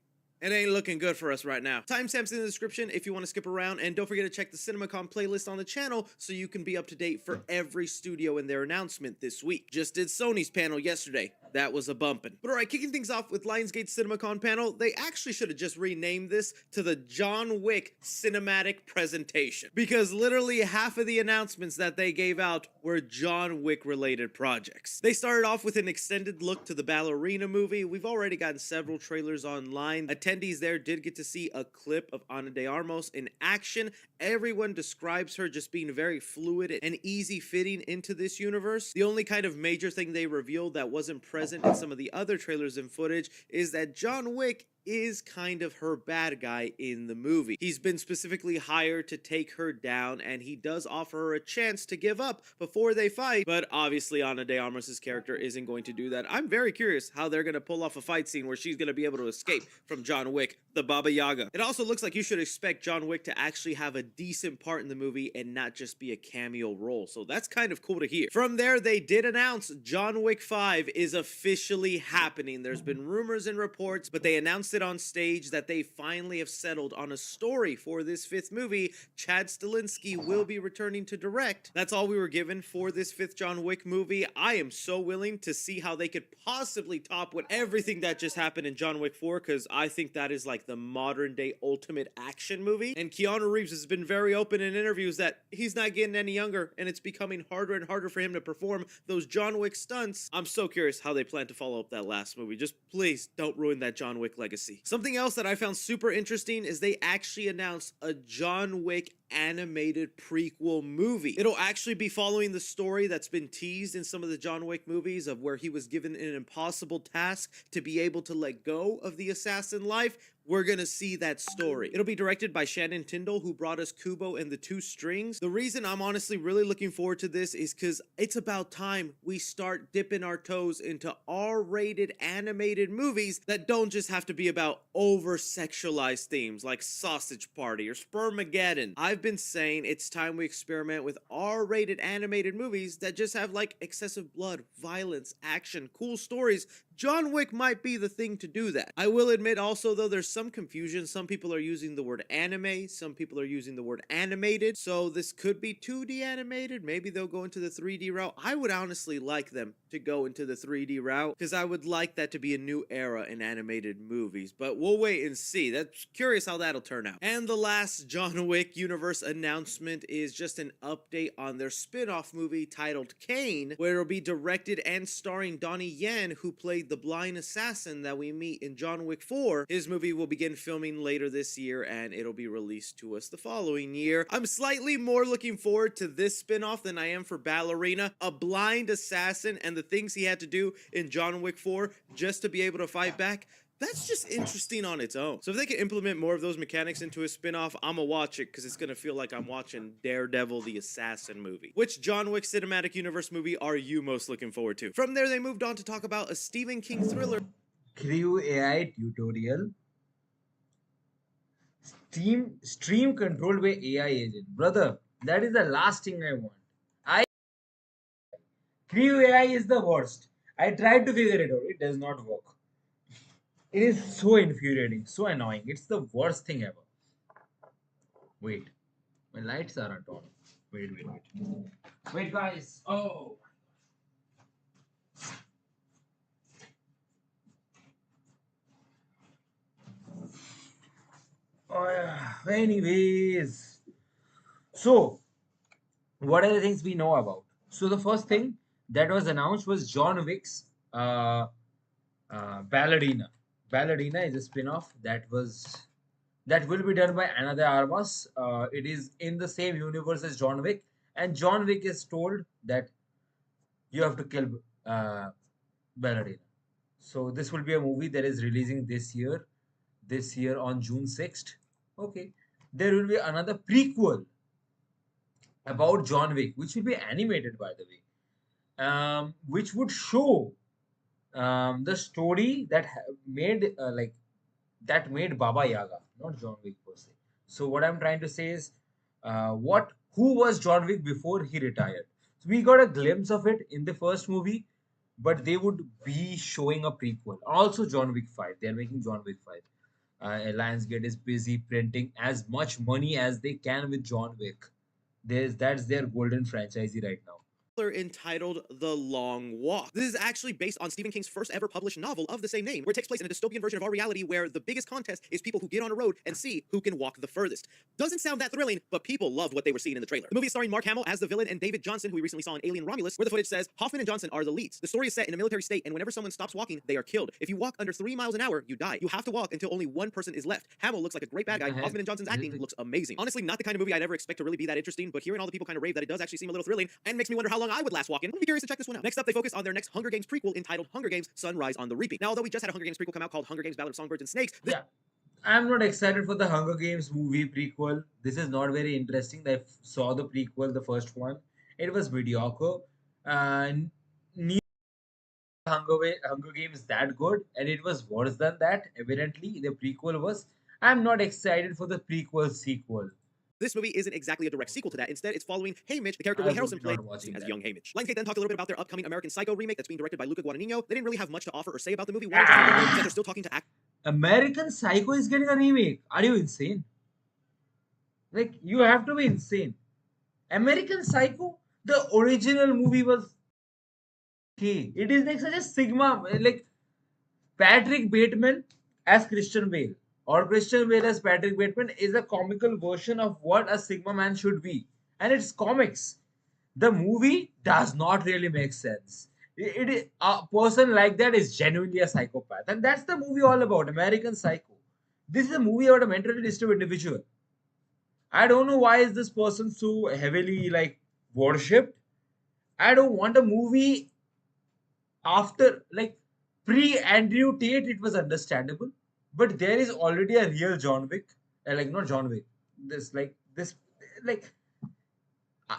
Speaker 4: It ain't looking good for us right now. Timestamps in the description if you want to skip around, and don't forget to check the CinemaCon playlist on the channel so you can be up to date for every studio and their announcement this week. Just did Sony's panel yesterday. That was a bumpin'. But alright, kicking things off with Lionsgate's CinemaCon panel, they actually should have just renamed this to the John Wick Cinematic Presentation, because literally half of the announcements that they gave out were John Wick related projects. They started off with an extended look to the Ballerina movie. We've already gotten several trailers online. Attendees there did get to see a clip of Ana de Armas in action. Everyone describes her just being very fluid and easy fitting into this universe. The only kind of major thing they revealed that wasn't present in some of the other trailers and footage is that John Wick is kind of her bad guy in the movie. He's been specifically hired to take her down, and he does offer her a chance to give up before they fight, but obviously Ana de Armas' character isn't going to do that. I'm very curious how they're going to pull off a fight scene where she's going to be able to escape from John Wick, the Baba Yaga. It also looks like you should expect John Wick to actually have a decent part in the movie and not just be a cameo role, so that's kind of cool to hear. From there, they did announce John Wick 5 is officially happening. There's been rumors and reports, but they announced it on stage that they finally have settled on a story for this 5th movie. Chad Stahelski will be returning to direct. That's all we were given for this 5th John Wick movie. I am so willing to see how they could possibly top what everything that just happened in John Wick 4, because I think that is like the modern day ultimate action movie. And Keanu Reeves has been very open in interviews that he's not getting any younger, and it's becoming harder and harder for him to perform those John Wick stunts. I'm so curious how they plan to follow up that last movie. Just please don't ruin that John Wick legacy. Something else that I found super interesting is they actually announced a John Wick animated prequel movie. It'll actually be following the story that's been teased in some of the John Wick movies, of where he was given an impossible task to be able to let go of the assassin life. We're gonna see that story. It'll be directed by Shannon Tyndall, who brought us Kubo and the Two Strings. The reason I'm honestly really looking forward to this is because it's about time we start dipping our toes into R-rated animated movies that don't just have to be about over-sexualized themes like Sausage Party or Spermageddon. I've been saying it's time we experiment with R-rated animated movies that just have like excessive blood, violence, action, cool stories. John Wick might be the thing to do that. I will admit also, though, there's some confusion. Some people are using the word anime, some people are using the word animated, so this could be 2D animated. Maybe they'll go into the 3D route. I would honestly like them to go into the 3D route, because I would like that to be a new era in animated movies, but we'll wait and see. That's curious how that'll turn out. And the last John Wick universe announcement is just an update on their spin-off movie titled Kane, where it'll be directed and starring Donnie Yen, who played the blind assassin that we meet in John Wick 4. His movie will begin filming later this year, and it'll be released to us the following year. I'm slightly more looking forward to this spin-off than I am for Ballerina. A blind assassin and the things he had to do in John Wick 4 just to be able to fight back. That's just interesting on its own. So if they can implement more of those mechanics into a spin-off, I'ma watch it, because it's gonna feel like I'm watching Daredevil the Assassin movie. Which John Wick Cinematic Universe movie are you most looking forward to? From there, they moved on to talk about a Stephen King thriller.
Speaker 1: Crew AI tutorial. Stream controlled by AI agent. Brother, that is the last thing I want. I Crew AI is the worst. I tried to figure it out. It does not work. It is so infuriating, so annoying. It's the worst thing ever. Wait, my lights aren't on. Wait. Wait, guys. Oh. Oh yeah. Anyways, so what are the things we know about? So the first thing that was announced was John Wick's Ballerina. Ballerina is a spin-off that will be done by another Armas. It is in the same universe as John Wick, and John Wick is told that you have to kill uh, Ballerina. So this will be a movie that is releasing this year on June 6th. Okay. There will be another prequel about John Wick, which will be animated, by the way, which would show the story made that made Baba Yaga, not John Wick per se. So what I'm trying to say is, who was John Wick before he retired? So we got a glimpse of it in the first movie, but they would be showing a prequel. Also, John Wick 5. They are making John Wick 5. Lionsgate is busy printing as much money as they can with John Wick. That's their golden franchisee right now.
Speaker 4: Entitled The Long Walk. This is actually based on Stephen King's first ever published novel of the same name, where it takes place in a dystopian version of our reality where the biggest contest is people who get on a road and see who can walk the furthest. Doesn't sound that thrilling, but people loved what they were seeing in the trailer. The movie is starring Mark Hamill as the villain and David Johnson, who we recently saw in Alien Romulus, where the footage says Hoffman and Johnson are the leads. The story is set in a military state, and whenever someone stops walking, they are killed. If you walk under 3 miles an hour, you die. You have to walk until only one person is left. Hamill looks like a great bad guy. Hoffman and Johnson's acting looks amazing. Honestly, not the kind of movie I'd ever expect to really be that interesting, but hearing all the people kind of rave that it does actually seem a little thrilling and makes me wonder how long I would last walking. I'm be curious to check this one out. Next up, they focus on their next Hunger Games prequel entitled Hunger Games: Sunrise on the Reaping. Now, although we just had a Hunger Games prequel come out called Hunger Games: Ballad of Songbirds and Snakes,
Speaker 1: Yeah, I'm not excited for the Hunger Games movie prequel. This is not very interesting. I saw the prequel, the first one. It was mediocre. And neither Hunger Games that good, and it was worse than that. Evidently, the prequel was. I'm not excited for the prequel sequel.
Speaker 4: this movie isn't exactly a direct sequel to that. Instead, it's following Haymitch, the character
Speaker 1: I
Speaker 4: Woody
Speaker 1: would
Speaker 4: Harrelson
Speaker 1: be
Speaker 4: played
Speaker 1: not watching
Speaker 4: as
Speaker 1: that.
Speaker 4: young Haymitch. Lionsgate then talked a little bit about their upcoming American Psycho remake that's being directed by Luca Guadagnino. They didn't really have much to offer or say about the movie. One of the things that they're still talking to
Speaker 1: American Psycho is getting a remake. Are you insane? Like, you have to be insane. American Psycho, the original movie was okay. It is like such a sigma, like Patrick Bateman as Christian Bale or Christian Bale as Patrick Bateman is a comical version of what a Sigma man should be. And it's comics. The movie does not really make sense. A person like that is genuinely a psychopath. And that's the movie all about, American Psycho. This is a movie about a mentally disturbed individual. I don't know why is this person so heavily like worshipped. I don't want a movie after like pre Andrew Tate, it was understandable, but there is already a real John Wick, like not John Wick. This like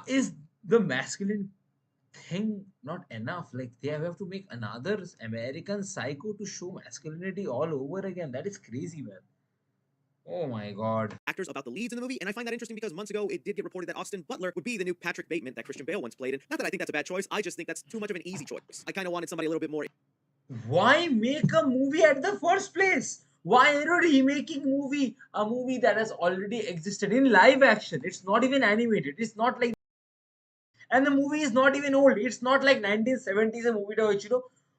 Speaker 1: is the masculine thing not enough? Like they have to make another American Psycho to show masculinity all over again. That is crazy, man. Oh my god.
Speaker 4: actors about the leads in the movie, and I find that interesting because months ago it did get reported that Austin Butler would be the new Patrick Bateman that Christian Bale once played. And not that I think that's a bad choice, I just think that's too much of an easy choice. I kind of wanted somebody a little bit more.
Speaker 1: Why make a movie at the first place? Why are you remaking a movie that has already existed in live action? It's not even animated. It's not like, and the movie is not even old. It's not like 1970s a movie to which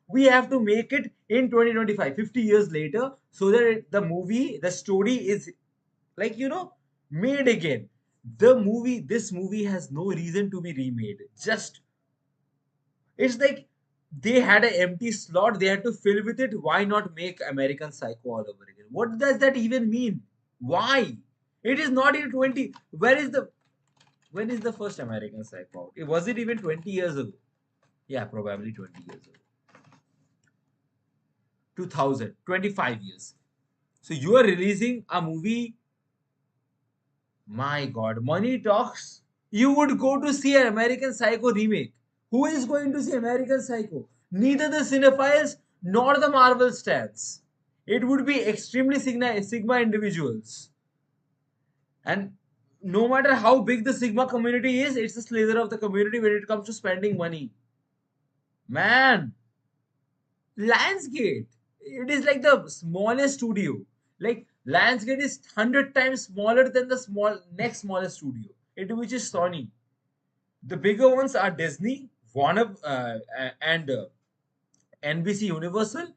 Speaker 1: we have to make it in 2025, 50 years later, so that the story is like made again. This movie has no reason to be remade. Just it's like they had an empty slot, they had to fill with it. Why not make American Psycho all over again? What does that even mean? Why? It is not in 20. When is the first American Psycho out? Was it even 20 years ago? Yeah, probably 20 years ago. 2000, 25 years. So you are releasing a movie. My god, money talks. You would go to see an American Psycho remake. Who is going to see American Psycho? Neither the cinephiles nor the Marvel stans. It would be extremely Sigma individuals. And no matter how big the Sigma community is, it's a slither of the community when it comes to spending money. Man, Lionsgate, it is like the smallest studio. Like Lionsgate is 100 times smaller than the next smallest studio, which is Sony. The bigger ones are Disney, Warner, and NBC Universal.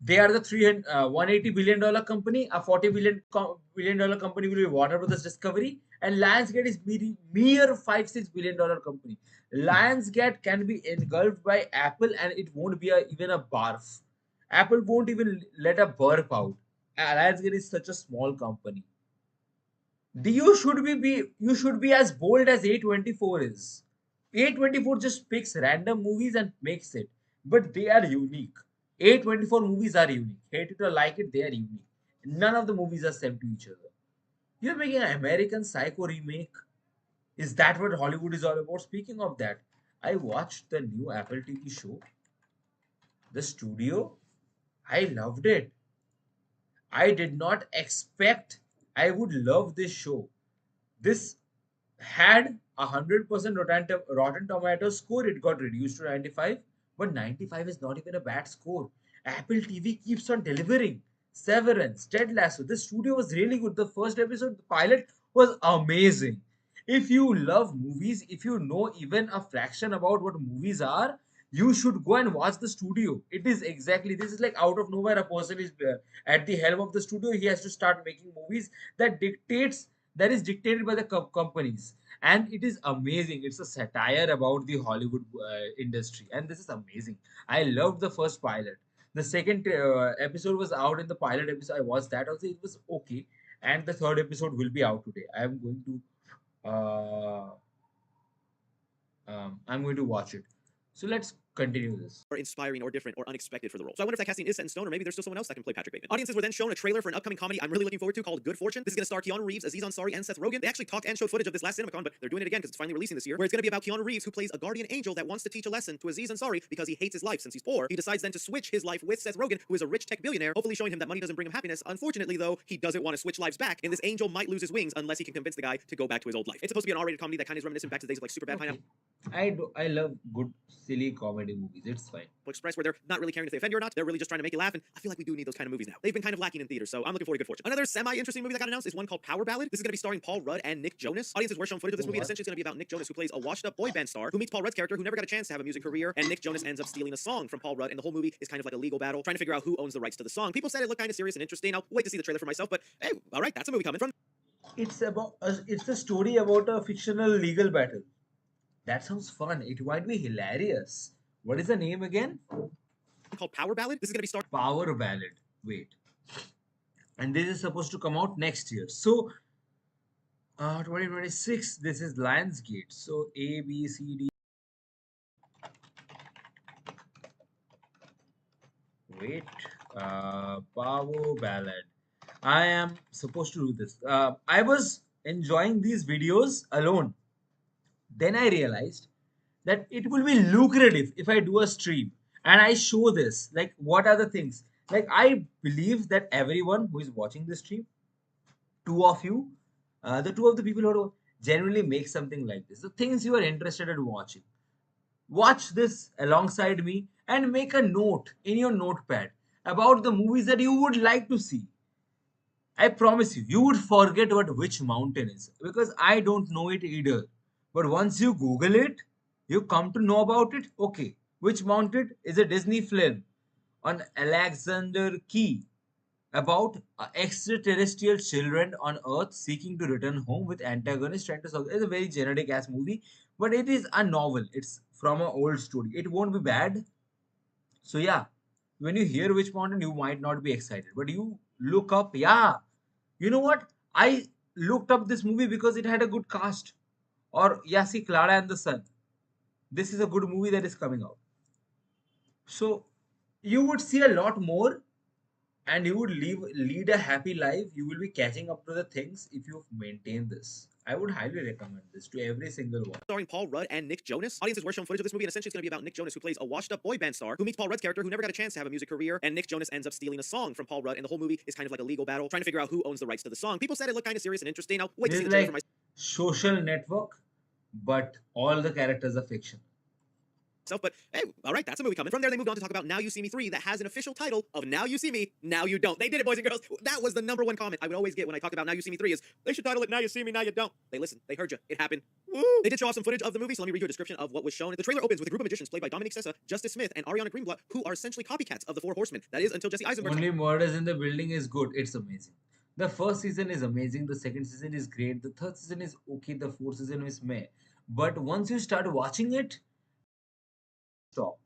Speaker 1: They are the 180 billion dollar company. A 40 billion dollar company will be Warner Brothers Discovery, and Lionsgate is mere 5-6 billion dollar company. Lionsgate can be engulfed by Apple, and it won't be even a barf. Apple won't even let a burp out. Lionsgate is such a small company. You should be as bold as A24 is. A24 just picks random movies and makes it, but they are unique. A24 movies are unique. Hate it or like it, they are unique. None of the movies are same to each other. You're making an American Psycho remake. Is that what Hollywood is all about? Speaking of that, I watched the new Apple TV show, The Studio. I loved it. I did not expect I would love this show. This had 100% Rotten Tomato score. It got reduced to 95, but 95 is not even a bad score. Apple TV keeps on delivering. Severance, Ted Lasso. This studio was really good. The first episode, the pilot, was amazing. If you love movies, if you know even a fraction about what movies are, you should go and watch the studio. It is exactly this is like out of nowhere a person is at the helm of the studio. He has to start making movies that is dictated by the companies, and it is amazing. It's a satire about the Hollywood industry, and this is amazing. I loved the first pilot. The second episode was out in the pilot episode. I watched that also. It was okay, and the third episode will be out today. Uh, I'm going to watch it. So let's continue this.
Speaker 4: Or inspiring or different or unexpected for the role. So I wonder if that casting is set in stone, or maybe there's still someone else that can play Patrick Bateman. Audiences were then shown a trailer for an upcoming comedy I'm really looking forward to called Good Fortune. This is going to star Keanu Reeves, Aziz Ansari, and Seth Rogen. They actually talked and showed footage of this last CinemaCon, but they're doing it again because it's finally releasing this year, where it's going to be about Keanu Reeves, who plays a guardian angel that wants to teach a lesson to Aziz Ansari because he hates his life since he's poor. He decides then to switch his life with Seth Rogen, who is a rich tech billionaire, hopefully showing him that money doesn't bring him happiness. Unfortunately, though, he doesn't want to switch lives back, and this angel might lose his wings unless he can convince the guy to go back to his old life. It's supposed to be an R-rated comedy that kind of is reminiscent back to the days of like Superbad, Pineapple
Speaker 1: I love good silly comedy movies. It's fine.
Speaker 4: Express, where they're not really caring if they offend you or not. They're really just trying to make you laugh, and I feel like we do need those kind of movies now. They've been kind of lacking in theaters, so I'm looking forward to Good Fortune. Another semi-interesting movie that got announced is one called Power Ballad. This is going to be starring Paul Rudd and Nick Jonas. Audiences were shown footage of this movie, and essentially it's going to be about Nick Jonas, who plays a washed-up boy band star who meets Paul Rudd's character, who never got a chance to have a music career, and Nick Jonas ends up stealing a song from Paul Rudd, and the whole movie is kind of like a legal battle, trying to figure out who owns the rights to the song. People said it looked kind of serious and interesting. I'll wait to see the trailer for myself, but hey, all right, that's a movie coming from.
Speaker 1: It's a story about a fictional legal battle. That sounds fun. It might be hilarious. What is the name again?
Speaker 4: Called Power Ballad. This is going to be starring
Speaker 1: Power Ballad. Wait. And this is supposed to come out next year. So, 2026, this is Lionsgate. So, A, B, C, D. Wait. Power Ballad. I am supposed to do this. I was enjoying these videos alone. Then I realized that it will be lucrative if I do a stream and I show this. Like, what are the things? Like, I believe that everyone who is watching this stream, two of you, the two of the people who generally make something like this, the things you are interested in watching, watch this alongside me and make a note in your notepad about the movies that you would like to see. I promise you, you would forget what Witch Mountain is because I don't know it either. But once you Google it, you come to know about it. Okay, Witch Mountain is a Disney film on Alexander Key about extraterrestrial children on Earth seeking to return home with antagonists trying to solve. It's a very generic ass movie, but it is a novel. It's from an old story. It won't be bad. So yeah, when you hear Witch Mountain, you might not be excited, but you look up. Yeah, you know what? I looked up this movie because it had a good cast. Or Yasi Clara and the Sun. This is a good movie that is coming out. So you would see a lot more, and you would lead a happy life. You will be catching up to the things if you maintain this. I would highly recommend this to every single one.
Speaker 4: Starring Paul Rudd and Nick Jonas. Audiences were shown footage of this movie, and essentially it's going to be about Nick Jonas, who plays a washed-up boy band star who meets Paul Rudd's character, who never got a chance to have a music career, and Nick Jonas ends up stealing a song from Paul Rudd, and the whole movie is kind of like a legal battle, trying to figure out who owns the rights to the song. People said it looked kind of serious and interesting. I'll wait to
Speaker 1: This
Speaker 4: see
Speaker 1: is
Speaker 4: the trailer for
Speaker 1: like
Speaker 4: myself.
Speaker 1: Social Network, but all the characters are fiction.
Speaker 4: But hey, all right, that's a movie coming. From there, they moved on to talk about Now You See Me 3 that has an official title of Now You See Me, Now You Don't. They did it, boys and girls. That was the #1 comment I would always get when I talk about Now You See Me 3 is, they should title it Now You See Me, Now You Don't. They listened. They heard you. It happened. Woo! They did show off some footage of the movie, so let me read you a description of what was shown. The trailer opens with a group of magicians played by Dominique Sessa, Justice Smith, and Ariana Greenblatt, who are essentially copycats of the Four Horsemen. That is, until Jesse Eisenberg...
Speaker 1: Only Murders in the Building is good. It's amazing. The first season is amazing. The second season is great. The third season is okay. The fourth season is meh. But once you start watching it, stop.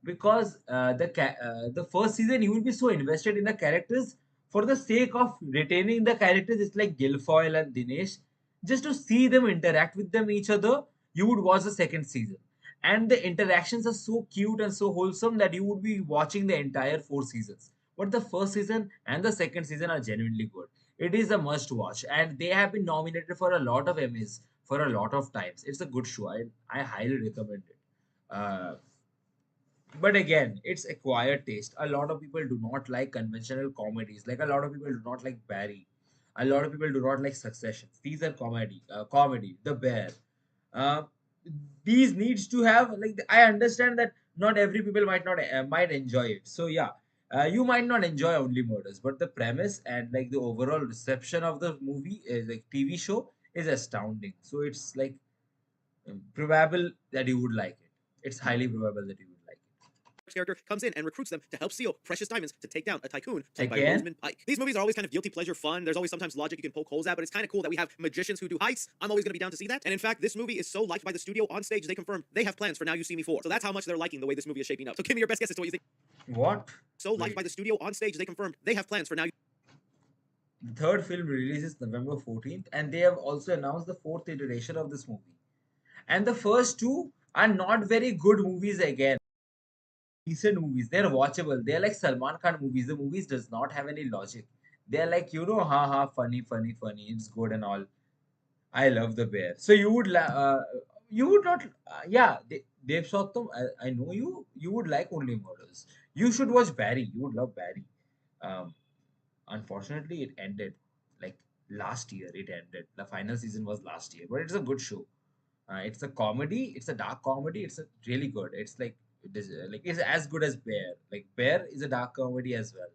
Speaker 1: Because the first season you will be so invested in the characters for the sake of retaining the characters. It's like Guilfoyle and Dinesh. Just to see them interact with them each other, you would watch the second season. And the interactions are so cute and so wholesome that you would be watching the entire 4 seasons. But the first season and the second season are genuinely good. It is a must watch, and they have been nominated for a lot of Emmys for a lot of times. It's a good show. I highly recommend it. Uh, but again, it's acquired taste. A lot of people do not like conventional comedies. Like a lot of people do not like Barry. A lot of people do not like Succession. These are comedy. The Bear. Uh, these needs to have like I understand that not every people might enjoy it. So yeah, you might not enjoy Only Murders, but the premise and like the overall reception of the movie, like TV show, is astounding. So it's like probable that you would like it. It's highly probable that you would like it.
Speaker 4: Character comes in and recruits them to help steal precious diamonds to take down a tycoon played by
Speaker 1: Again?
Speaker 4: Rosamund Pike. These movies are always kind of guilty pleasure fun. There's always sometimes logic you can poke holes at, but it's kind of cool that we have magicians who do heists. I'm always going to be down to see that. And in fact, this movie is so liked by the studio on stage, they confirm they have plans for Now You See Me 4. So that's how much they're liking the way this movie is shaping up. So give me your best guess as to what you think.
Speaker 1: What?
Speaker 4: So liked by the studio on stage, they confirm they have plans for Now You...
Speaker 1: The third film releases November 14th, and they have also announced the fourth iteration of this movie. And the first two are not very good movies again. Decent movies. They're watchable. They're like Salman Khan movies. The movies does not have any logic. They're like, funny, funny, funny. It's good and all. I love the Bear. So you would not, Dev Sottam, I know you. You would like Only Murders. You should watch Barry. You would love Barry. Um, Unfortunately, it ended like last year. It ended. The final season was last year, but it's a good show. It's a comedy. It's a dark comedy. It's really good. It's like it's as good as Bear. Like Bear is a dark comedy as well.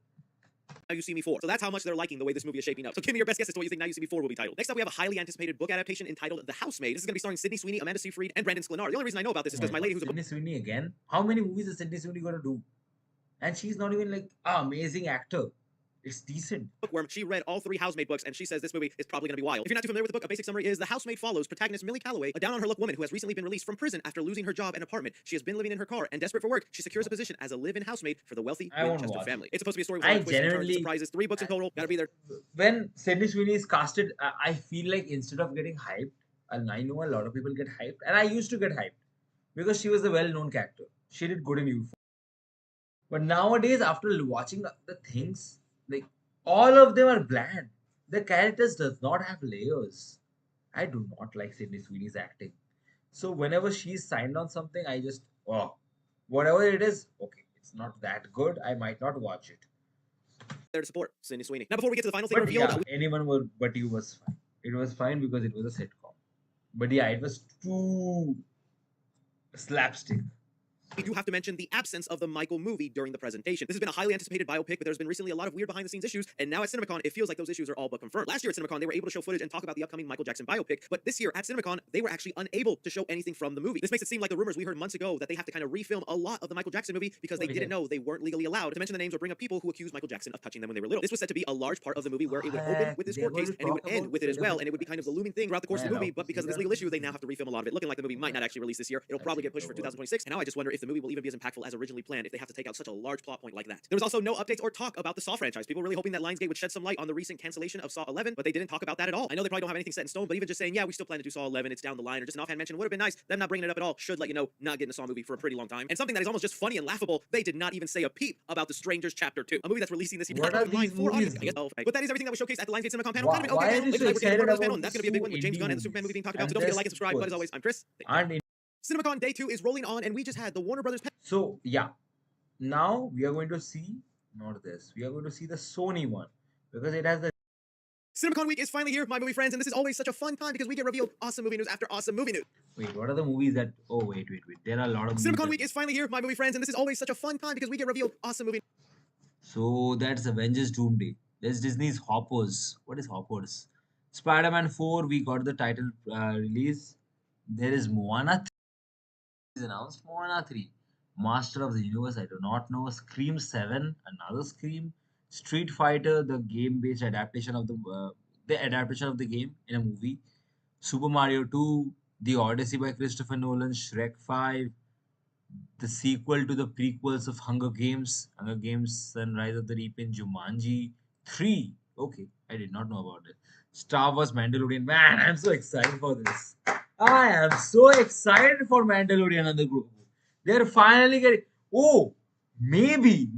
Speaker 4: Now You See Me 4. So that's how much they're liking the way this movie is shaping up. So give me your best guess as to what you think Now You See Me 4 will be titled. Next up, we have a highly anticipated book adaptation entitled The Housemaid. This is going to be starring Sydney Sweeney, Amanda Seyfried, and Brandon Sklenar. The only reason I know about this is because my lady who's a
Speaker 1: Sydney Sweeney again. How many movies is Sydney Sweeney gonna do? And she's not even like an amazing actor. It's decent.
Speaker 4: bookworm. She read all 3 Housemaid books, and she says this movie is probably going to be wild. If you're not too familiar with the book, a basic summary is The Housemaid follows protagonist Millie Calloway, a down-on-her-luck woman who has recently been released from prison after losing her job and apartment. She has been living in her car, and desperate for work, she secures a position as a live-in housemaid for the wealthy
Speaker 1: I won't
Speaker 4: Winchester
Speaker 1: watch
Speaker 4: family. It's supposed to be a story with
Speaker 1: I
Speaker 4: a lot of twists and turns and
Speaker 1: genuinely-
Speaker 4: surprises. 3 books in total. Gotta be there.
Speaker 1: When Sydney Sweeney is casted, I feel like instead of getting hyped, and I know a lot of people get hyped, and I used to get hyped because she was a well-known character. She did good in UFO. But nowadays, after watching the things, like all of them are bland. The characters does not have layers. I do not like Sydney Sweeney's acting. So whenever she's signed on something, I just whatever it is, okay, it's not that good. I might not watch it.
Speaker 4: There to support Sydney Sweeney. Now, before we get to the final thing
Speaker 1: But
Speaker 4: revealed,
Speaker 1: yeah, anyone would, but it was fine. It was fine because it was a sitcom. But yeah, it was too slapstick.
Speaker 4: we do have to mention the absence of the Michael movie during the presentation. This has been a highly anticipated biopic, but there's been recently a lot of weird behind-the-scenes issues, and now at CinemaCon, it feels like those issues are all but confirmed. Last year at CinemaCon, they were able to show footage and talk about the upcoming Michael Jackson biopic, but this year at CinemaCon, they were actually unable to show anything from the movie. This makes it seem like the rumors we heard months ago that they have to kind of refilm a lot of the Michael Jackson movie because they
Speaker 1: Holy
Speaker 4: didn't
Speaker 1: hell.
Speaker 4: know they weren't legally allowed to mention the names or bring up people who accused Michael Jackson of touching them when they were little. This was said to be a large part of the movie where it would open with this
Speaker 1: They're
Speaker 4: court
Speaker 1: going
Speaker 4: case
Speaker 1: to
Speaker 4: and it would
Speaker 1: talk
Speaker 4: end
Speaker 1: about
Speaker 4: with it as well,
Speaker 1: Spiderman.
Speaker 4: and it would be kind of the looming thing throughout the course of the
Speaker 1: Man,
Speaker 4: movie, but because of this legal issue, they now have to refilm a lot of it, looking like the movie might not actually release this year. It'll probably get pushed for
Speaker 1: Well,
Speaker 4: 2026, and now I just wonder if if the movie will even be as impactful as originally planned if they have to take out such a large plot point like that. There was also no updates or talk about the Saw franchise. People were really hoping that Lionsgate would shed some light on the recent cancellation of Saw 11, but they didn't talk about that at all. I know they probably don't have anything set in stone, but even just saying, yeah, we still plan to do Saw 11, it's down the line, or just an offhand mention would have been nice. Them not bringing it up at all should let you know not getting a Saw movie for a pretty long time. And something that is almost just funny and laughable, they did not even say a peep about The Strangers Chapter 2, a movie that's releasing this year.
Speaker 1: What are these movies?
Speaker 4: But that is everything that was showcased at the Lionsgate CinemaCon panel.
Speaker 1: Why are you so excited about
Speaker 4: panel, and that's going to be a big one with James Gunn and the Superman movie being talked about. So don't forget to like and subscribe. But as always, I'm Chris.
Speaker 1: And
Speaker 4: CinemaCon Day 2 is rolling on, and we just had the Warner Brothers.
Speaker 1: so yeah, now we are going to see not this. We are going to see the Sony one because it has the
Speaker 4: CinemaCon week is finally here, my movie friends, and this is always such a fun time because we get revealed awesome movie news after awesome movie news.
Speaker 1: wait. What are the movies that? Oh wait. There are a lot of movies
Speaker 4: CinemaCon week is finally here, my movie friends, and this is always such a fun time because we get revealed awesome movie.
Speaker 1: So that's Avengers Doomsday. There's Disney's Hoppers. What is Hoppers? Spider-Man 4. We got the title release. There is Moana 3 is announced. Moana 3. Master of the Universe. I do not know. Scream 7. Another Scream. Street Fighter. The game-based adaptation of the game in a movie. Super Mario 2. The Odyssey by Christopher Nolan. Shrek 5. The sequel to the prequels of Hunger Games, Sunrise of the Reaping, Jumanji 3. Okay, I did not know about it. Star Wars Mandalorian. Man, I'm so excited for this. I am so excited for Mandalorian and the group. They're finally getting. Oh, maybe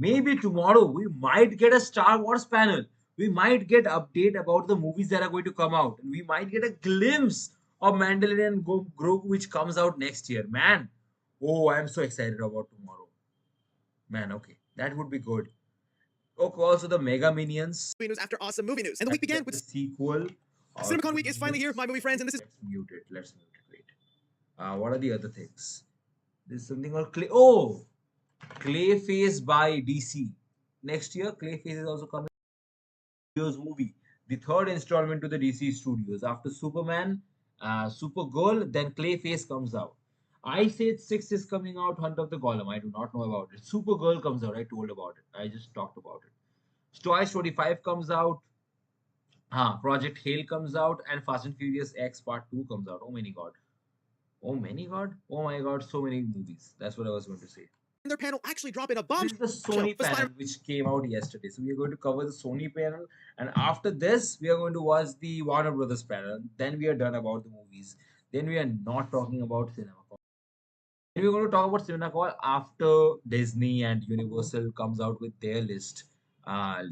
Speaker 1: tomorrow we might get a Star Wars panel. We might get update about the movies that are going to come out, and we might get a glimpse of Mandalorian Grogu, which comes out next year. Man, oh, I'm so excited about tomorrow. Man, okay. That would be good. Okay, also the Mega Minions.
Speaker 4: Movie news after awesome movie news. And the week began
Speaker 1: The
Speaker 4: with
Speaker 1: sequel.
Speaker 4: CinemaCon week is finally here, my movie friends, and this is
Speaker 1: Let's mute it. Wait. What are the other things? There's something called Clayface by DC. Next year, Clayface is also coming. Studios movie, the third installment to the DC studios. After Superman, Supergirl, then Clayface comes out. Ice Age 6 is coming out. Hunt of the Golem. I do not know about it. Supergirl comes out. I told about it. I just talked about it. Toy Story 5 comes out. Project Hail comes out. And Fast and Furious X Part 2 comes out. Oh, many God. Oh, many God? Oh my God. So many movies. That's what I was going to say.
Speaker 4: their panel actually dropping a bomb.
Speaker 1: This is the Sony panel which came out yesterday. So we are going to cover the Sony panel. And after this, we are going to watch the Warner Brothers panel. Then we are done about the movies. Then we are not talking about cinema. And we're going to talk about CinemaCon after Disney and Universal comes out with their list,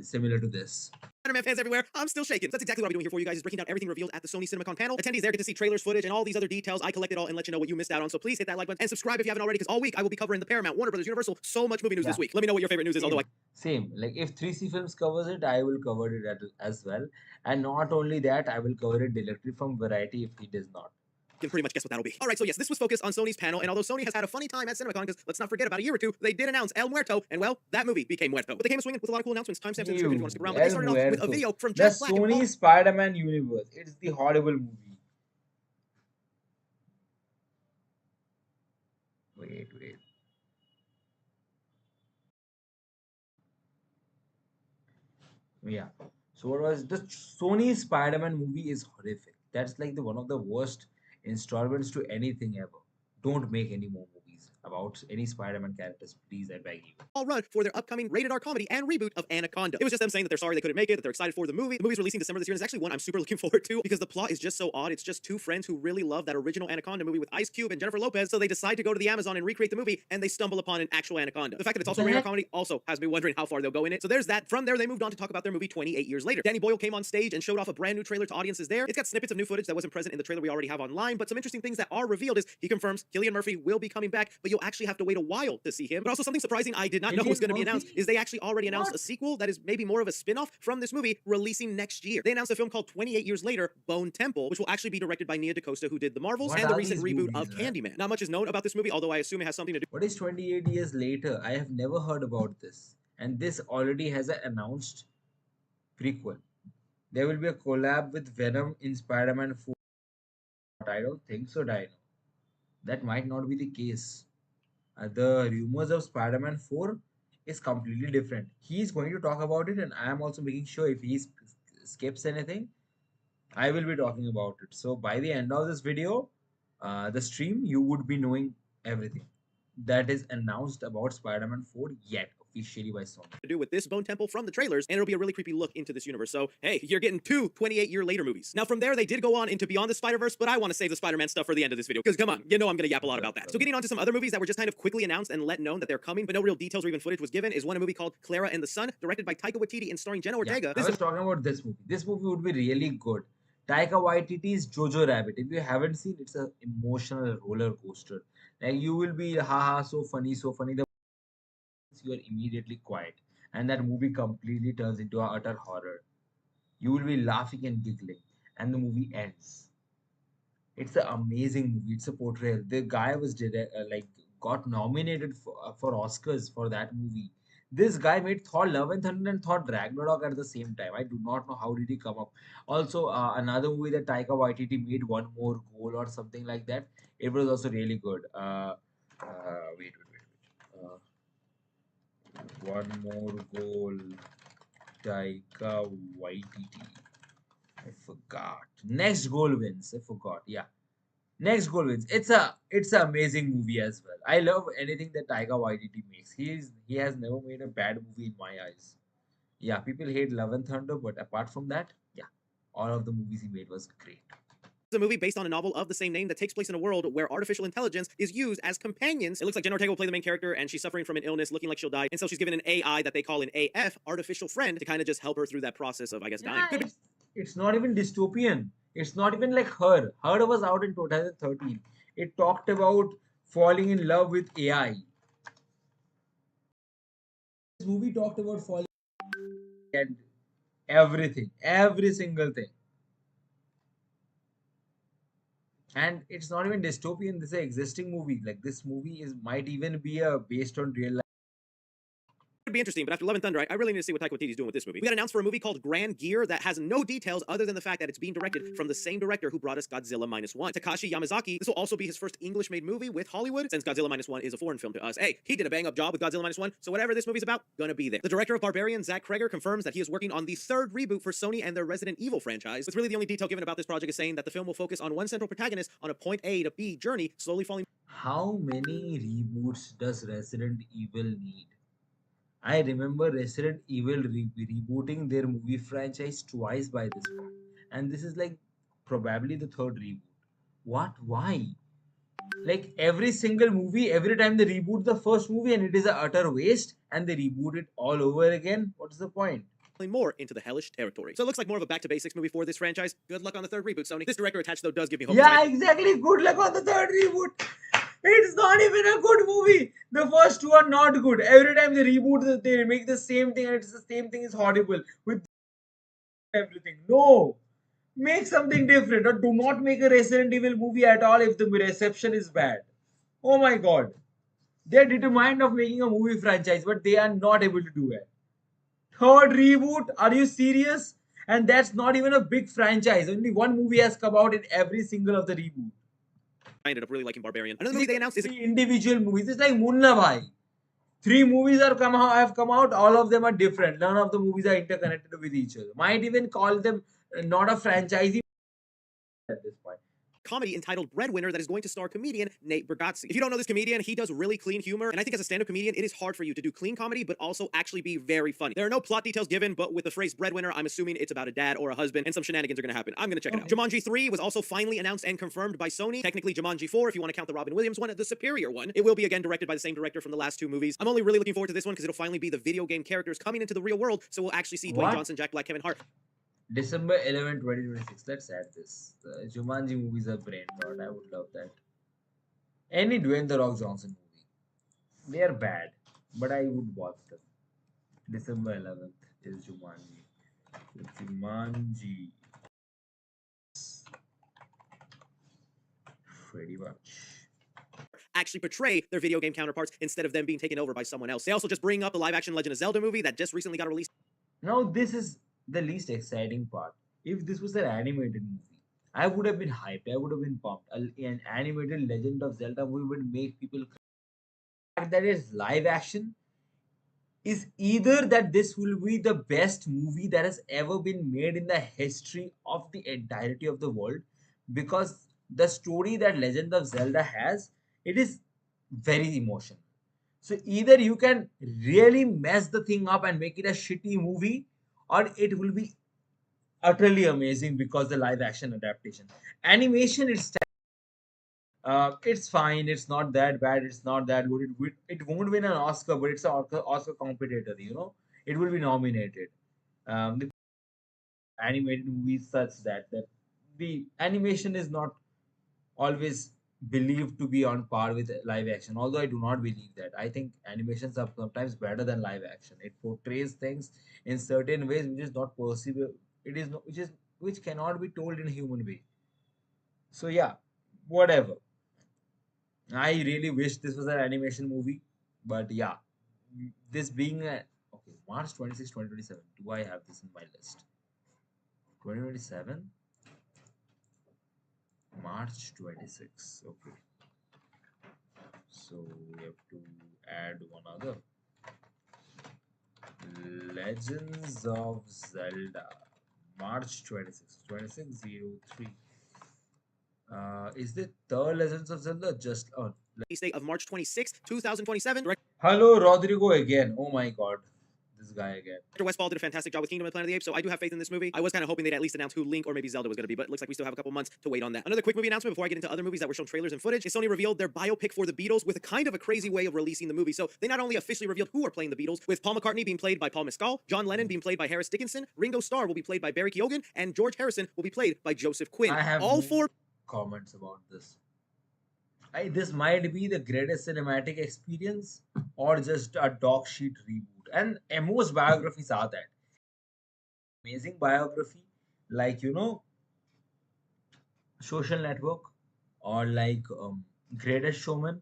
Speaker 1: similar to this.
Speaker 4: Spider-Man fans everywhere, I'm still shaking. That's exactly what I'll be doing here for you guys, is breaking down everything revealed at the Sony CinemaCon panel. Attendees there get to see trailers, footage, and all these other details. I collect it all and let you know what you missed out on. So please hit that like button and subscribe if you haven't already, because all week I will be covering the Paramount, Warner Brothers, Universal, so much movie news this week. Let me know what your favorite news is, although
Speaker 1: Same. Like if 3C Films covers it, I will cover it as well. And not only that, I will cover it directly from Variety if he does not.
Speaker 4: You can pretty much guess what that'll be. All right, so yes, this was focused on Sony's panel, and although Sony has had a funny time at CinemaCon, because let's not forget, about a year or two, they did announce El Muerto, and well, that movie became Muerto. But they came swinging with a lot of cool announcements, timestamps, and description if you want to stick around. But they started off with a video from
Speaker 1: the
Speaker 4: Jack Black.
Speaker 1: Sony Spider-Man universe. It's the horrible movie. Wait. Yeah. So what was the Sony Spider-Man movie is horrific. That's like the one of the worst installments to anything ever. Don't make any more movies about any Spider-Man characters, please, I beg you.
Speaker 4: All run for their upcoming rated R comedy and reboot of Anaconda. It was just them saying that they're sorry they couldn't make it, that they're excited for the movie. The movie's releasing December this year, and it's actually one I'm super looking forward to because the plot is just so odd. It's just two friends who really love that original Anaconda movie with Ice Cube and Jennifer Lopez, so they decide to go to the Amazon and recreate the movie, and they stumble upon an actual Anaconda. The fact that it's also a rated R comedy also has me wondering how far they'll go in it. So there's that. From there, they moved on to talk about their movie 28 years later. Danny Boyle came on stage and showed off a brand new trailer to audiences there. It's got snippets of new footage that wasn't present in the trailer we already have online, but some interesting things that are revealed is he confirms Cillian Murphy will be coming back, but you'll actually have to wait a while to see him. But also something surprising I did not know was going to be announced is they actually already announced a sequel that is maybe more of a spin-off from this movie releasing next year. They announced a film called 28 Years Later, Bone Temple, which will actually be directed by Nia DaCosta, who did The Marvels and the recent reboot of Candyman. Not much is known about this movie, although I assume it has something to do.
Speaker 1: What is 28 years later? I have never heard about this. And this already has an announced prequel. There will be a collab with Venom in Spider-Man 4. I don't think so, Dino. That might not be the case. The rumors of Spider-Man 4 is completely different. He's going to talk about it, and I am also making sure if he skips anything, I will be talking about it. So by the end of this video, the stream, you would be knowing everything. that is announced about Spider-Man 4 yet officially by Sony.
Speaker 4: To do with this bone temple from the trailers, and it'll be a really creepy look into this universe. So, hey, you're getting two 28-year later movies. Now, from there, they did go on into Beyond the Spider-Verse, but I want to save the Spider-Man stuff for the end of this video, because come on, you know I'm going to yap a lot about that. So getting on to some other movies that were just kind of quickly announced and let known that they're coming, but no real details or even footage was given, is one movie called Clara and the Sun, directed by Taika Waititi and starring Jenna Ortega.
Speaker 1: I was talking about this movie. This movie would be really good. Taika Waititi's Jojo Rabbit. If you haven't seen, it's an emotional roller coaster. Like you will be haha so funny, so funny. The you are immediately quiet, and that movie completely turns into a utter horror. You will be laughing and giggling, and the movie ends. It's an amazing movie. It's a portrayal. The guy was like got nominated for Oscars for that movie. This guy made Thor: Love and Thunder and Thor: Ragnarok at the same time. I do not know how did he come up. Also, another movie that Taika Waititi made, One More Goal or something like that. It was also really good. Wait. One More Goal, Taika Waititi. I forgot. Next Goal Wins. I forgot. Yeah. Next Goal Wins. It's an amazing movie as well. I love anything that Taika Waititi makes. He has never made a bad movie in my eyes. Yeah, people hate Love and Thunder, but apart from that, yeah, all of the movies he made was great.
Speaker 4: It's a movie based on a novel of the same name that takes place in a world where artificial intelligence is used as companions. It looks like Jenna Ortega will play the main character, and she's suffering from an illness, looking like she'll die. And so she's given an AI that they call an AF, artificial friend, to kind of just help her through that process of, I guess, dying.
Speaker 1: Yeah, it's not even dystopian. It's not even like Her. Her was out in 2013. It talked about falling in love with AI. This movie talked about falling and everything, every single thing. And it's not even dystopian. This is an existing movie. Like this movie might even be based on real life.
Speaker 4: Could be interesting, but after Love and Thunder, I really need to see what Taika Waititi's doing with this movie. We got announced for a movie called Grand Gear that has no details other than the fact that it's being directed from the same director who brought us Godzilla Minus One, Takashi Yamazaki. This will also be his first English-made movie with Hollywood, since Godzilla Minus One is a foreign film to us. Hey, he did a bang-up job with Godzilla Minus One, so whatever this movie's about, gonna be there. The director of Barbarian, Zach Kreger, confirms that he is working on the third reboot for Sony and their Resident Evil franchise, with really the only detail given about this project is saying that the film will focus on one central protagonist on a point A to B journey, slowly falling.
Speaker 1: How many reboots does Resident Evil need? I remember Resident Evil rebooting their movie franchise twice by this point. And this is like probably the third reboot. What? Why? Like every single movie, every time they reboot the first movie and it is a utter waste and they reboot it all over again. What's the point?
Speaker 4: More into the hellish territory. So it looks like more of a back-to-basics movie for this franchise. Good luck on the third reboot, Sony. This director attached, though, does give me hope.
Speaker 1: Yeah, exactly. Good luck on the third reboot. It's not even a good movie. The first two are not good. Every time they reboot, they make the same thing and it's the same thing is horrible with everything. No. Make something different or do not make a Resident Evil movie at all if the reception is bad. Oh my god. They're determined of making a movie franchise, but they are not able to do it. Third reboot? Are you serious? And that's not even a big franchise. Only one movie has come out in every single of the reboot.
Speaker 4: I ended up really liking Barbarian. Another movie they announced is
Speaker 1: individual movies. It's like Munna Bhai. 3 movies have come out. All of them are different. None of the movies are interconnected with each other. Might even call them not a franchise at this point.
Speaker 4: Comedy entitled Breadwinner that is going to star comedian Nate Bargatze. If you don't know this comedian, he does really clean humor, and I think as a stand-up comedian, it is hard for you to do clean comedy, but also actually be very funny. There are no plot details given, but with the phrase breadwinner, I'm assuming it's about a dad or a husband, and some shenanigans are gonna happen. I'm gonna check it out. Jumanji 3 was also finally announced and confirmed by Sony. Technically, Jumanji 4, if you want to count the Robin Williams one, the superior one. It will be again directed by the same director from the last 2 movies. I'm only really looking forward to this one because it'll finally be the video game characters coming into the real world, so we'll actually see Dwayne Johnson, Jack Black, Kevin Hart.
Speaker 1: December 11, 2026. Let's add this. The Jumanji movies are brain thought. I would love that. Any Dwayne The Rock Johnson movie. They are bad, but I would watch them. December 11th is Jumanji. Jumanji. Pretty much.
Speaker 4: Actually portray their video game counterparts instead of them being taken over by someone else. They also just bring up the live-action Legend of Zelda movie that just recently got released.
Speaker 1: Now this is the least exciting part. If this was an animated movie, I would have been hyped. I would have been pumped. An animated Legend of Zelda movie would make people cry. The fact that it's live action is either that this will be the best movie that has ever been made in the history of the entirety of the world, because the story that Legend of Zelda has, it is very emotional. So either you can really mess the thing up and make it a shitty movie, or it will be utterly amazing because the live action adaptation. Animation is it's fine. It's not that bad. It's not that good. It won't win an Oscar, but it's an Oscar competitor. It will be nominated. The animated movies such that the animation is not always believed to be on par with live action. Although I do not believe that. I think animations are sometimes better than live action. It portrays things in certain ways which is not possible. It is no, which cannot be told in a human way. So yeah, whatever. I really wish this was an animation movie, but yeah, this being a okay March 26, 2027. Do I have this in my list? 2027, March 26. Okay, so we have to add one other. Legends of Zelda, March 26, 2603. Is the third Legends of Zelda just on?
Speaker 4: Date of March 26th, 2027. Director
Speaker 1: Hello, Rodrigo again. Oh my god, this guy again.
Speaker 4: Westfall did a fantastic job with Kingdom of the Planet of the Apes, so I do have faith in this movie. I was kind of hoping they'd at least announce who Link or maybe Zelda was going to be, but it looks like we still have a couple months to wait on that. Another quick movie announcement before I get into other movies that were shown trailers and footage is Sony revealed their biopic for the Beatles with a kind of a crazy way of releasing the movie. So they not only officially revealed who are playing the Beatles, with Paul McCartney being played by Paul Mescal, John Lennon being played by Harris Dickinson, Ringo Starr will be played by Barry Keoghan, and George Harrison will be played by Joseph Quinn.
Speaker 1: I have
Speaker 4: All
Speaker 1: no
Speaker 4: four
Speaker 1: comments about this. This might be the greatest cinematic experience or just a dog shit reboot. And most biographies are that. Amazing biography, like, Social Network or like Greatest Showman,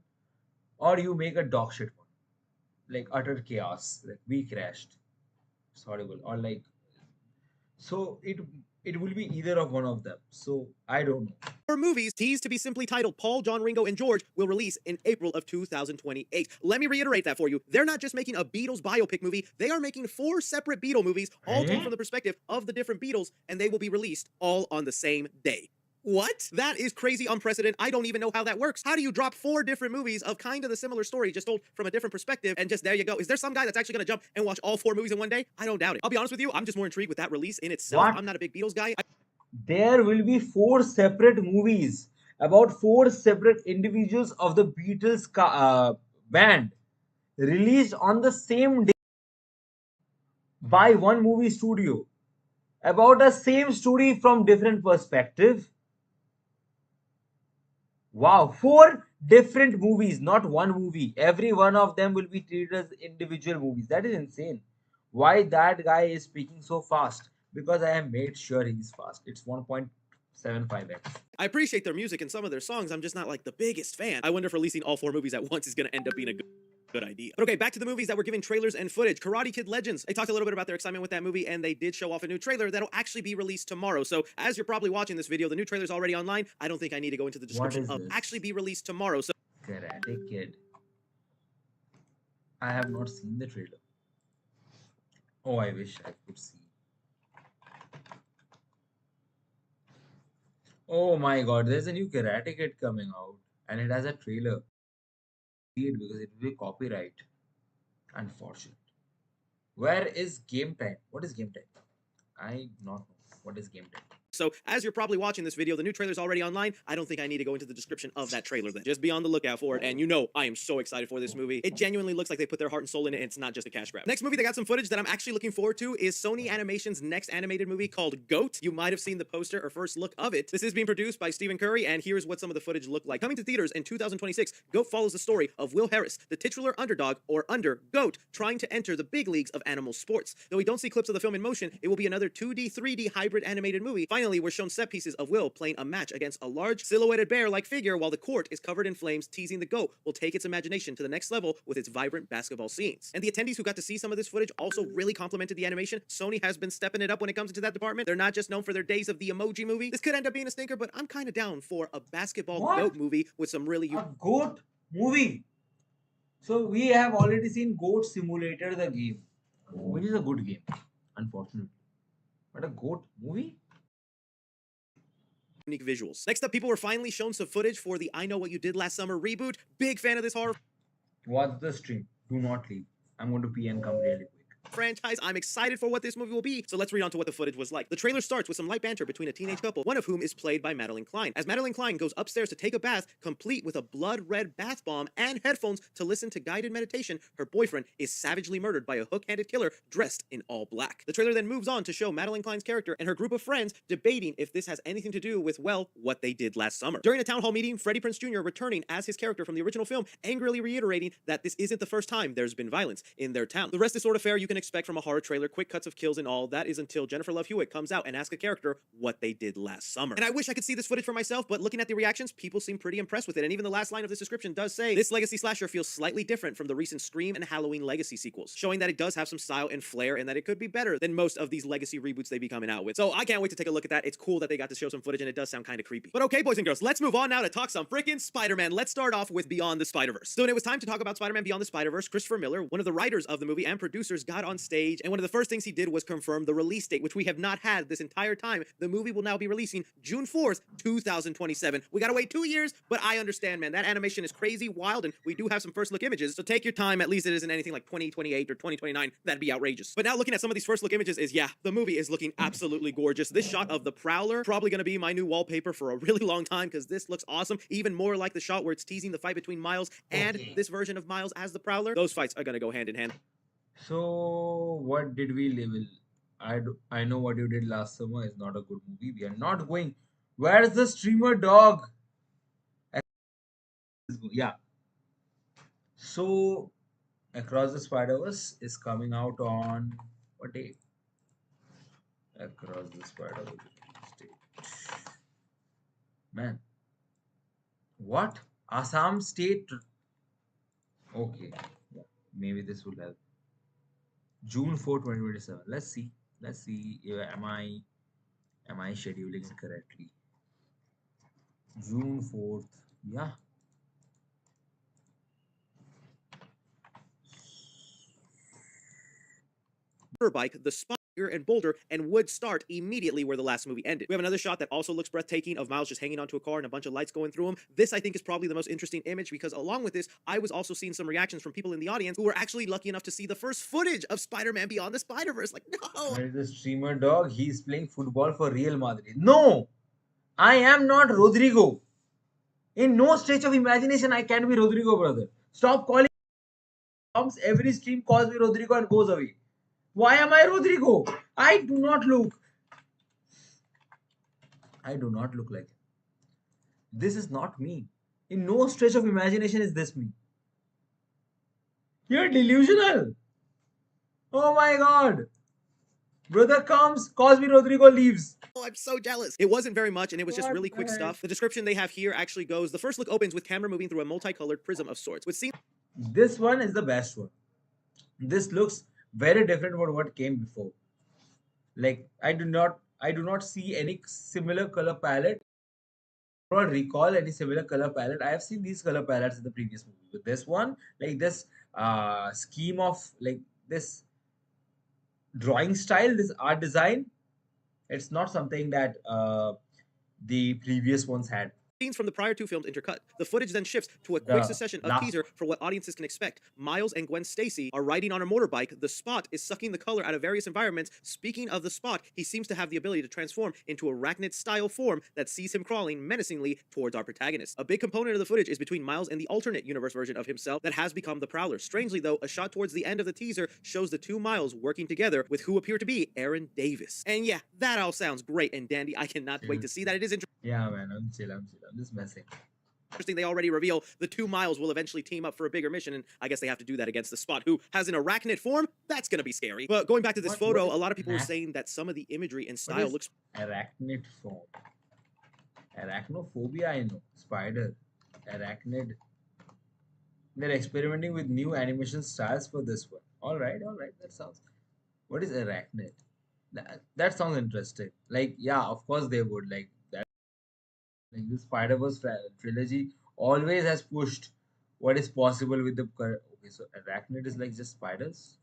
Speaker 1: or you make a dog shit one, like Utter Chaos, like We Crashed. It's horrible. Or like, so it will be either of one of them. So I don't know.
Speaker 4: movies teased to be simply titled Paul, John, Ringo, and George will release in April of 2028. Let me reiterate that for you. They're not just making a Beatles biopic movie, they are making 4 separate Beatle movies, all told from the perspective of the different Beatles, and they will be released all on the same day. What? That is crazy unprecedented. I don't even know how that works. How do you drop 4 different movies of kind of the similar story, just told from a different perspective, and just there you go? Is there some guy that's actually going to jump and watch all 4 movies in one day? I don't doubt it. I'll be honest with you, I'm just more intrigued with that release in itself.
Speaker 1: What?
Speaker 4: I'm not a big Beatles guy.
Speaker 1: There will be 4 separate movies about 4 separate individuals of the Beatles band released on the same day by one movie studio about the same story from different perspective. Wow, 4 different movies, not one movie. Every one of them will be treated as individual movies. That is insane. Why that guy is speaking so fast? Because I have made sure he's fast. It's 1.75x.
Speaker 4: I appreciate their music and some of their songs. I'm just not like the biggest fan. I wonder if releasing all 4 movies at once is going to end up being a good idea. But okay, back to the movies that were giving trailers and footage. Karate Kid Legends. They talked a little bit about their excitement with that movie, and they did show off a new trailer that'll actually be released tomorrow. So as you're probably watching this video, the new trailer's already online. I don't think I need to go into the description of
Speaker 1: this?
Speaker 4: actually be released tomorrow. So
Speaker 1: Karate Kid. I have not seen the trailer. Oh, I wish I could see. Oh my god, there's a new Karate Kid coming out and it has a trailer. See it because it will be copyright. Unfortunate. Where is game time? What is game time? I not know. What is game time?
Speaker 4: So as you're probably watching this video, the new trailer's already online. I don't think I need to go into the description of that trailer then. Just be on the lookout for it. And you know I am so excited for this movie. It genuinely looks like they put their heart and soul in it, and it's not just a cash grab. Next movie that got some footage that I'm actually looking forward to is Sony Animation's next animated movie called GOAT. You might have seen the poster or first look of it. This is being produced by Stephen Curry, and here's what some of the footage looked like. Coming to theaters in 2026, GOAT follows the story of Will Harris, the titular underdog, or under GOAT, trying to enter the big leagues of animal sports. Though we don't see clips of the film in motion, it will be another 2D, 3D hybrid animated movie. Finally, we're shown set pieces of Will playing a match against a large silhouetted bear-like figure while the court is covered in flames, teasing the GOAT will take its imagination to the next level with its vibrant basketball scenes. And the attendees who got to see some of this footage also really complimented the animation. Sony has been stepping it up when it comes into that department. They're not just known for their days of the emoji movie. This could end up being a stinker, but I'm kind of down for a basketball GOAT movie with some really
Speaker 1: A goat movie. So we have already seen Goat Simulator the game, which is a good game, unfortunately. But a goat movie?
Speaker 4: unique visuals. Next up, people were finally shown some footage for the I Know What You Did Last Summer reboot. Big fan of this horror
Speaker 1: Watch the stream. Do not leave. I'm going to pee and come really quick.
Speaker 4: Franchise. I'm excited for what this movie will be. So let's read on to what the footage was like. The trailer starts with some light banter between a teenage couple, one of whom is played by Madeline Klein. As Madeline Klein goes upstairs to take a bath, complete with a blood red bath bomb and headphones to listen to guided meditation, her boyfriend is savagely murdered by a hook-handed killer dressed in all black. The trailer then moves on to show Madeline Klein's character and her group of friends debating if this has anything to do with, well, what they did last summer. During a town hall meeting, Freddie Prinze Jr. returning as his character from the original film, angrily reiterating that this isn't the first time there's been violence in their town. The rest is sort of fare you can expect from a horror trailer, quick cuts of kills and all. That is until Jennifer Love Hewitt comes out and asks a character what they did last summer. And I wish I could see this footage for myself, but looking at the reactions, people seem pretty impressed with it. And even the last line of this description does say, this legacy slasher feels slightly different from the recent Scream and Halloween legacy sequels, showing that it does have some style and flair and that it could be better than most of these legacy reboots they be coming out with. So I can't wait to take a look at that. It's cool that they got to show some footage and it does sound kind of creepy. But okay, boys and girls, let's move on now to talk some freaking Spider-Man. Let's start off with Beyond the Spider-Verse. So when it was time to talk about Spider-Man Beyond the Spider-Verse, Christopher Miller, one of the writers of the movie and producers, got on stage, and one of the first things he did was confirm the release date, which we have not had this entire time. The movie will now be releasing June 4th, 2027. We gotta wait 2 years, but I understand, man. That animation is crazy wild, and we do have some first look images, so take your time. At least it isn't anything like 2028 or 2029. That'd be outrageous. But now looking at some of these first look images is, yeah, the movie is looking absolutely gorgeous. This shot of the Prowler, probably gonna be my new wallpaper for a really long time, because this looks awesome. Even more like the shot where it's teasing the fight between Miles and this version of Miles as the Prowler. Those fights are gonna go hand in hand.
Speaker 1: So, what did we level? I Know What You Did Last Summer is not a good movie. We are not going. Where's the streamer dog? Yeah. So, Across the Spider-Verse is coming out on what day? Across the Spider-Verse date. Man. What? Assam State. Okay. Yeah. Maybe this will help. June 4, 2027. Let's see. Let's see. Am I scheduling it correctly? June 4th. Yeah.
Speaker 4: Bike, the spot and Boulder, and would start immediately where the last movie ended. We have another shot that also looks breathtaking of Miles just hanging onto a car and a bunch of lights going through him. This, I think, is probably the most interesting image because along with this, I was also seeing some reactions from people in the audience who were actually lucky enough to see the first footage of Spider-Man Beyond the Spider-Verse. Like, no!
Speaker 1: Where is the streamer dog? He's playing football for Real Madrid. No! I am not Rodrigo. In no stretch of imagination, I can be Rodrigo, brother. Stop calling. Every stream calls me Rodrigo and goes away. Why am I Rodrigo? I do not look like him. This is not me. In no stretch of imagination is this me. You're delusional. Oh my god. Brother comes, calls me Rodrigo, leaves.
Speaker 4: Oh, I'm so jealous. It wasn't very much, and it was just
Speaker 1: What
Speaker 4: really
Speaker 1: the
Speaker 4: quick
Speaker 1: heck?
Speaker 4: stuff. The description they have here actually goes, the first look opens with camera moving through a multicolored prism of sorts, with scenes
Speaker 1: This one is the best one. This looks very different from what came before. Like I do not see any similar color palette. I don't recall any similar color palette. I have seen these color palettes in the previous movie. But this one, like this scheme of like this drawing style, this art design, it's not something that the previous ones had.
Speaker 4: scenes from the prior two films intercut. The footage then shifts to a quick succession of teaser for what audiences can expect. Miles and Gwen Stacy are riding on a motorbike. The Spot is sucking the color out of various environments. Speaking of the Spot, he seems to have the ability to transform into arachnid-style form that sees him crawling menacingly towards our protagonist. A big component of the footage is between Miles and the alternate universe version of himself that has become the Prowler. Strangely, though, a shot towards the end of the teaser shows the two Miles working together with who appear to be Aaron Davis. And yeah, that all sounds great and dandy. I cannot wait to see that. It is interesting.
Speaker 1: Yeah, man, I'm chill. I'm just messing.
Speaker 4: Interesting, they already reveal the two Miles will eventually team up for a bigger mission, and I guess they have to do that against the Spot, who has an arachnid form. That's gonna be scary. But going back to this photo, a lot of people were saying that some of the imagery and style looks
Speaker 1: arachnid form. Arachnophobia, I know. Spider, arachnid. They're experimenting with new animation styles for this one. All right. That sounds. What is arachnid? That sounds interesting. Like, yeah, of course they would like that. Like the Spider-Verse trilogy always has pushed what is possible with the. Okay, so arachnid is like just spiders.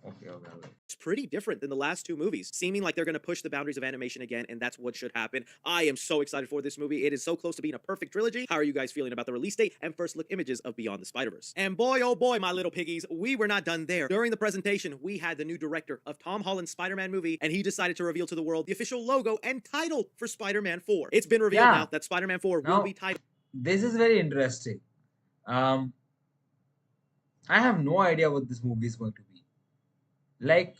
Speaker 1: Okay, okay, okay.
Speaker 4: It's pretty different than the last two movies, seeming like they're going to push the boundaries of animation again, and that's what should happen. I am so excited for this movie. It is so close to being a perfect trilogy. How are you guys feeling about the release date and first look images of Beyond the Spider-Verse? And boy, oh boy, my little piggies, we were not done there. During the presentation, we had the new director of Tom Holland's Spider-Man movie, and he decided to reveal to the world the official logo and title for Spider-Man 4. It's been revealed
Speaker 1: Yeah.
Speaker 4: now that Spider-Man 4 will
Speaker 1: Now,
Speaker 4: be titled.
Speaker 1: this is very interesting. Um, I have no idea what this movie is going to be. Like,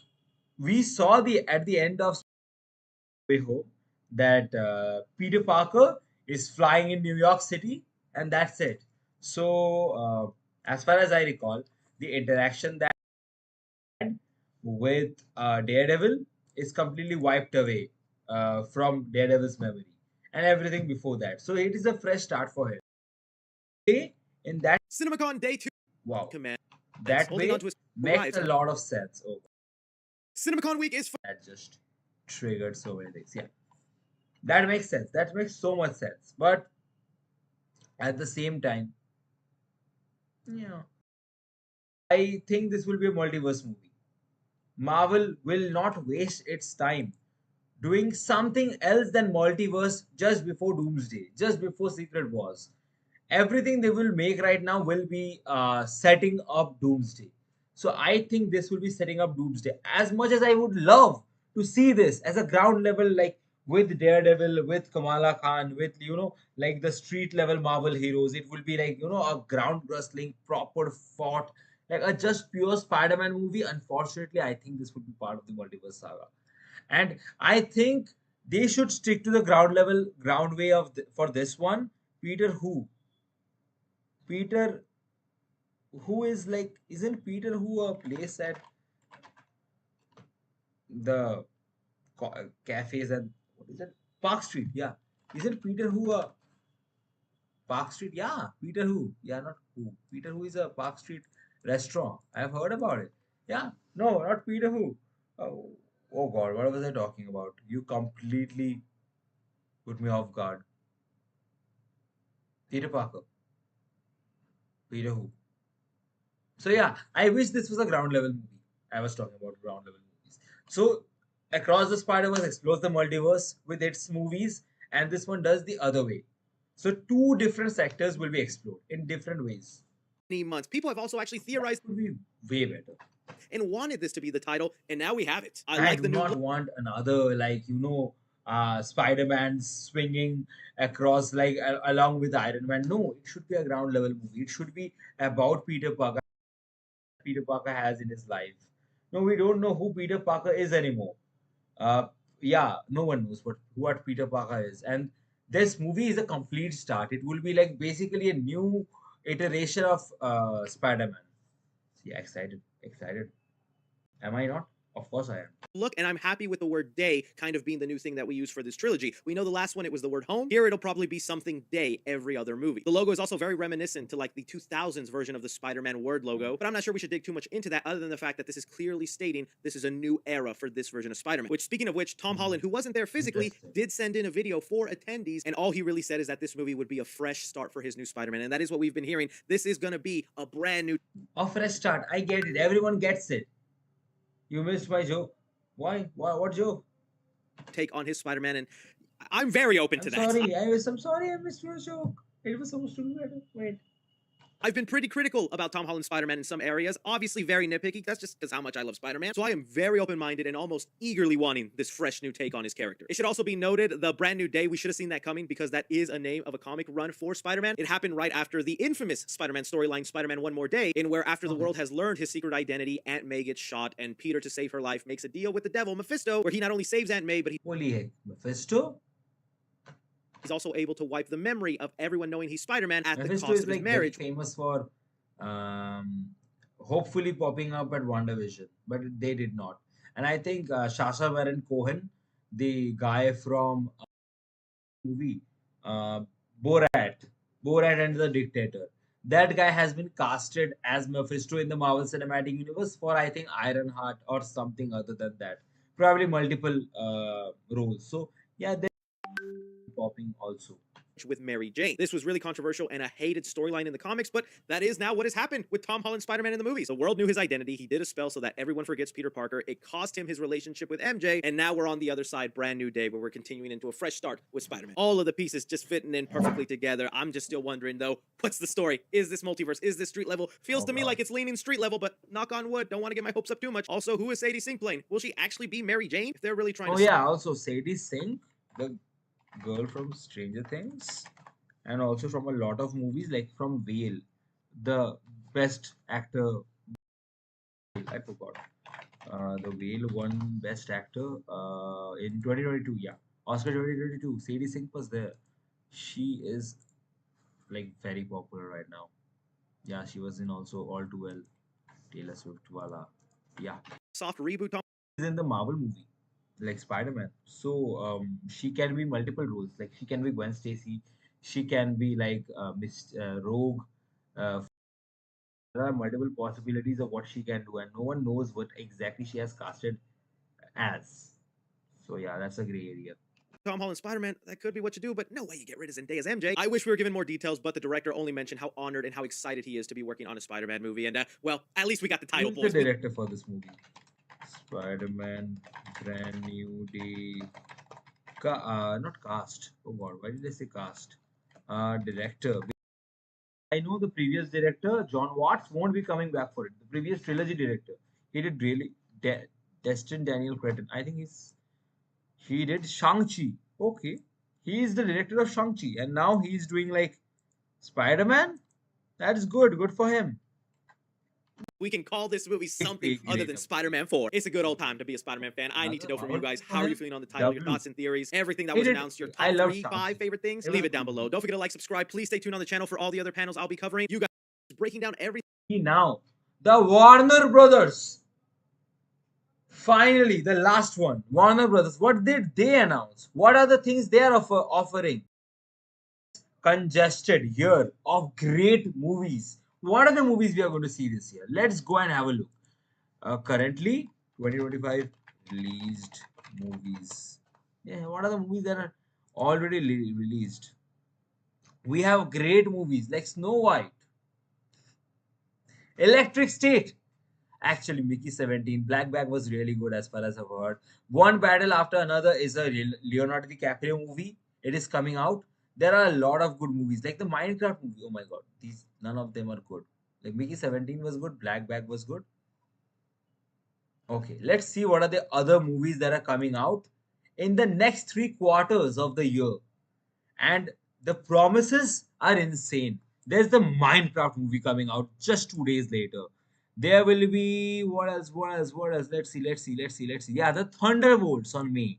Speaker 1: we saw at the end of Way Home that Peter Parker is flying in New York City, and that's it. So, as far as I recall, the interaction that with Daredevil is completely wiped away from Daredevil's memory and everything before that. So it is a fresh start for him. In that
Speaker 4: CinemaCon Day 2.
Speaker 1: wow,
Speaker 4: Command.
Speaker 1: that
Speaker 4: Holding
Speaker 1: way
Speaker 4: on to his
Speaker 1: makes a lot of sense. Oh,
Speaker 4: CinemaCon week is
Speaker 1: that just triggered so many things. Yeah, that makes sense. That makes so much sense. But at the same time, yeah, I think this will be a multiverse movie. Marvel will not waste its time doing something else than multiverse just before Doomsday, just before Secret Wars. Everything they will make right now will be setting up Doomsday. So I think this will be setting up Doomsday. As much as I would love to see this as a ground level, like with Daredevil, with Kamala Khan, with like the street level Marvel heroes, it will be like a ground wrestling, proper fought, like a just pure Spider-Man movie. Unfortunately, I think this would be part of the multiverse saga, and I think they should stick to the ground level, ground way for this one. Peter who? Peter who is like, isn't Peter who a place at the cafes and what is it? Park Street, yeah. Isn't Peter who a Park Street? Yeah, Peter who? Yeah, not who. Peter who is a Park Street restaurant. I've heard about it. Yeah, no, not Peter who. Oh, oh God, what was I talking about? You completely put me off guard. Peter Parker. Peter who? So yeah, I wish this was a ground level movie. I was talking about ground level movies. So Across the Spider-Verse explores the multiverse with its movies, and this one does the other way. So two different sectors will be explored in different ways.
Speaker 4: months. People have also actually theorized
Speaker 1: That would be way better.
Speaker 4: and wanted this to be the title, and now we have it. I
Speaker 1: I
Speaker 4: like
Speaker 1: do
Speaker 4: the new
Speaker 1: not want another like Spider-Man swinging across like along with Iron Man. No, it should be a ground level movie. It should be about Peter Parker. Peter Parker has in his life. No, we don't know who Peter Parker is anymore. Uh, yeah, no one knows what Peter Parker is, and this movie is a complete start. It will be like basically a new iteration of Spider-Man. Yeah, excited, excited. Am I not? Of course I am.
Speaker 4: look, and I'm happy with the word day kind of being the new thing that we use for this trilogy. We know the last one, it was the word home. Here, it'll probably be something day every other movie. The logo is also very reminiscent to like the 2000s version of the Spider-Man word logo, but I'm not sure we should dig too much into that other than the fact that this is clearly stating this is a new era for this version of Spider-Man. Which, speaking of which, Tom Holland, who wasn't there physically, did send in a video for attendees, and all he really said is that this movie would be a fresh start for his new Spider-Man, and that is what we've been hearing. This is gonna be a brand new
Speaker 1: A fresh start. I get it. Everyone gets it. You missed my joke. Why? Why? What joke?
Speaker 4: take on his Spider-Man, and I'm very open
Speaker 1: I'm
Speaker 4: to that.
Speaker 1: sorry. I'm sorry. I missed your joke. It was supposed to be better. Wait.
Speaker 4: I've been pretty critical about Tom Holland's Spider-Man in some areas, obviously very nitpicky, that's just because how much I love Spider-Man, so I am very open-minded and almost eagerly wanting this fresh new take on his character. It should also be noted, the brand new day, we should have seen that coming because that is a name of a comic run for Spider-Man. It happened right after the infamous Spider-Man storyline, Spider-Man One More Day, in where after the world has learned his secret identity, Aunt May gets shot, and Peter, to save her life, makes a deal with the devil, Mephisto, where he not only saves Aunt May, but
Speaker 1: Holy heck. Mephisto?
Speaker 4: he's also able to wipe the memory of everyone knowing he's Spider-Man at the
Speaker 1: Mephisto
Speaker 4: cost
Speaker 1: is
Speaker 4: of his
Speaker 1: like
Speaker 4: marriage.
Speaker 1: very famous for hopefully popping up at WandaVision, but they did not. And I think Sacha Baron Cohen, the guy from movie uh, Borat, Borat and the Dictator, that guy has been casted as Mephisto in the Marvel Cinematic Universe for I think Ironheart or something other than that. Probably multiple roles. So yeah, they're popping also.
Speaker 4: with Mary Jane. This was really controversial and a hated storyline in the comics, but that is now what has happened with Tom Holland's Spider-Man in the movies. The world knew his identity. He did a spell so that everyone forgets Peter Parker. It cost him his relationship with MJ, and now we're on the other side, brand new day, where we're continuing into a fresh start with Spider-Man. All of the pieces just fitting in perfectly together. I'm just still wondering, though, what's the story? Is this multiverse? Is this street level? Feels to me like it's leaning street level, but knock on wood, don't want to get my hopes up too much. Also, who is Sadie Sink playing? Will she actually be Mary Jane? If they're really trying to...
Speaker 1: Oh yeah, also Sadie Sink, the girl from Stranger Things, and also from a lot of movies, like from Whale, the best actor. I forgot. The Whale won Best Actor in 2022. Yeah, Oscar 2022. Sadie Sink was there. She is like very popular right now. Yeah, she was in also All Too Well, Taylor Swift wala. Yeah,
Speaker 4: soft reboot. Tom
Speaker 1: is in the Marvel movie, like Spider-Man. So she can be multiple roles. Like she can be Gwen Stacy. She can be like Miss Rogue. Uh, there are multiple possibilities of what she can do, and no one knows what exactly she has casted as. So yeah, that's a gray area.
Speaker 4: Tom Holland Spider-Man, that could be what you do, but no way you get rid of Zendaya's MJ. I wish we were given more details, but the director only mentioned how honored and how excited he is to be working on a Spider-Man movie, and well, at least we got the title,
Speaker 1: Who's
Speaker 4: boys.
Speaker 1: the director for this movie? Spider-Man, Brand New Day. Not cast. Oh god, why did I say cast? Director. I know the previous director, John Watts, won't be coming back for it. The previous trilogy director. He did really Destin Daniel Cretton. I think he did Shang-Chi. Okay. He is the director of Shang-Chi. And now he's doing like Spider-Man? That's good. Good for him.
Speaker 4: We can call this movie something other than Spider-Man 4. It's a good old time to be a Spider-Man fan. I need to know from you guys, how are you feeling on the title, your thoughts and theories, everything that was announced, your top 3, 5 favorite things? Leave it down below. Don't forget to like, subscribe. Please stay tuned on the channel for all the other panels I'll be covering. You guys breaking down everything.
Speaker 1: Now, the Warner Brothers. Finally, the last one. Warner Brothers. What did they announce? What are the things they are offering? Congested year of great movies. What are the movies we are going to see this year? Let's go and have a look. Currently, 2025 released movies. Yeah, what are the movies that are already released? We have great movies like Snow White, Electric State. Actually, Mickey 17, Black Bag was really good as far as I've heard. One Battle After Another is a Leonardo DiCaprio movie. It is coming out. There are a lot of good movies, like the Minecraft movie. Oh my god, these none of them are good. Like Mickey 17 was good, Black Bag was good. Okay, let's see what are the other movies that are coming out in the next 3 quarters of the year. And the promises are insane. There's the Minecraft movie coming out just 2 days later. There will be what else? What else? What else? Let's see. Yeah, the Thunderbolts on May.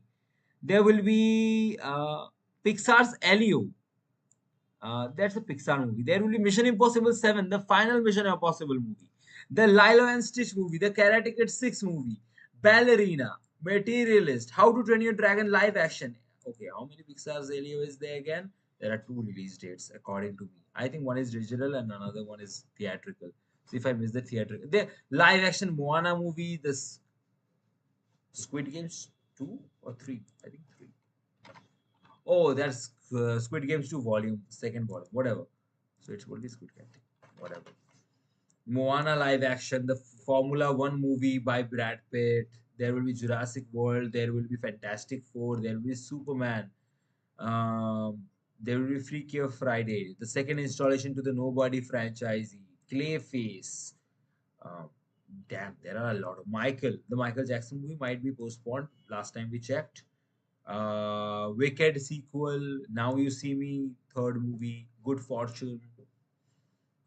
Speaker 1: There will be Pixar's Elio. That's a Pixar movie. There will be Mission Impossible 7, the final Mission Impossible movie. The Lilo and Stitch movie, the Karate Kid 6 movie, Ballerina, Materialist, How to Train Your Dragon live action. Okay, how many Pixar's Elio is there again? There are 2 release dates according to me. I think one is digital and another one is theatrical. So if I miss the theatrical, the live action Moana movie, this Squid Games 2 or 3? I think 3. Oh, that's Squid Games 2 second volume, whatever. So it's going to be Squid Game, whatever. Moana live action, the Formula One movie by Brad Pitt. There will be Jurassic World. There will be Fantastic Four. There will be Superman. There will be Freaky of Friday, the second installation to the Nobody franchise. Clayface. Um, Damn, there are a lot of Michael. The Michael Jackson movie might be postponed. Last time we checked. Wicked sequel. Now You See Me. Third movie. Good Fortune.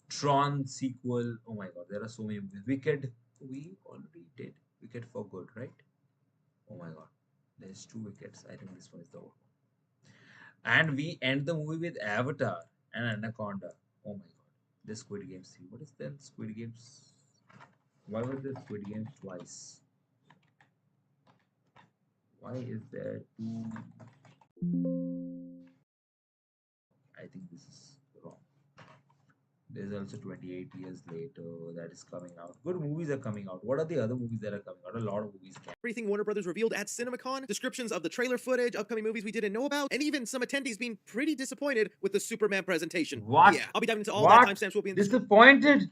Speaker 1: Tron sequel. Oh my god, there are so many movies. Wicked, we already did. Wicked for Good, right? Oh my god, there's 2 Wickeds. I think this one is the old one. And we end the movie with Avatar and Anaconda. Oh my god, the Squid Games 3. What is then Squid Games? Why was there Squid Games twice? Why is there 2? I think this is wrong. There's also 28 years later that is coming out. Good movies are coming out. What are the other movies that are coming out? A lot of movies can.
Speaker 4: Everything Warner Brothers revealed at CinemaCon, descriptions of the trailer footage, upcoming movies we didn't know about, and even some attendees being pretty disappointed with the Superman presentation.
Speaker 1: What?
Speaker 4: Yeah, I'll be diving into all
Speaker 1: What?
Speaker 4: that. Timestamps will be in the
Speaker 1: Disappointed?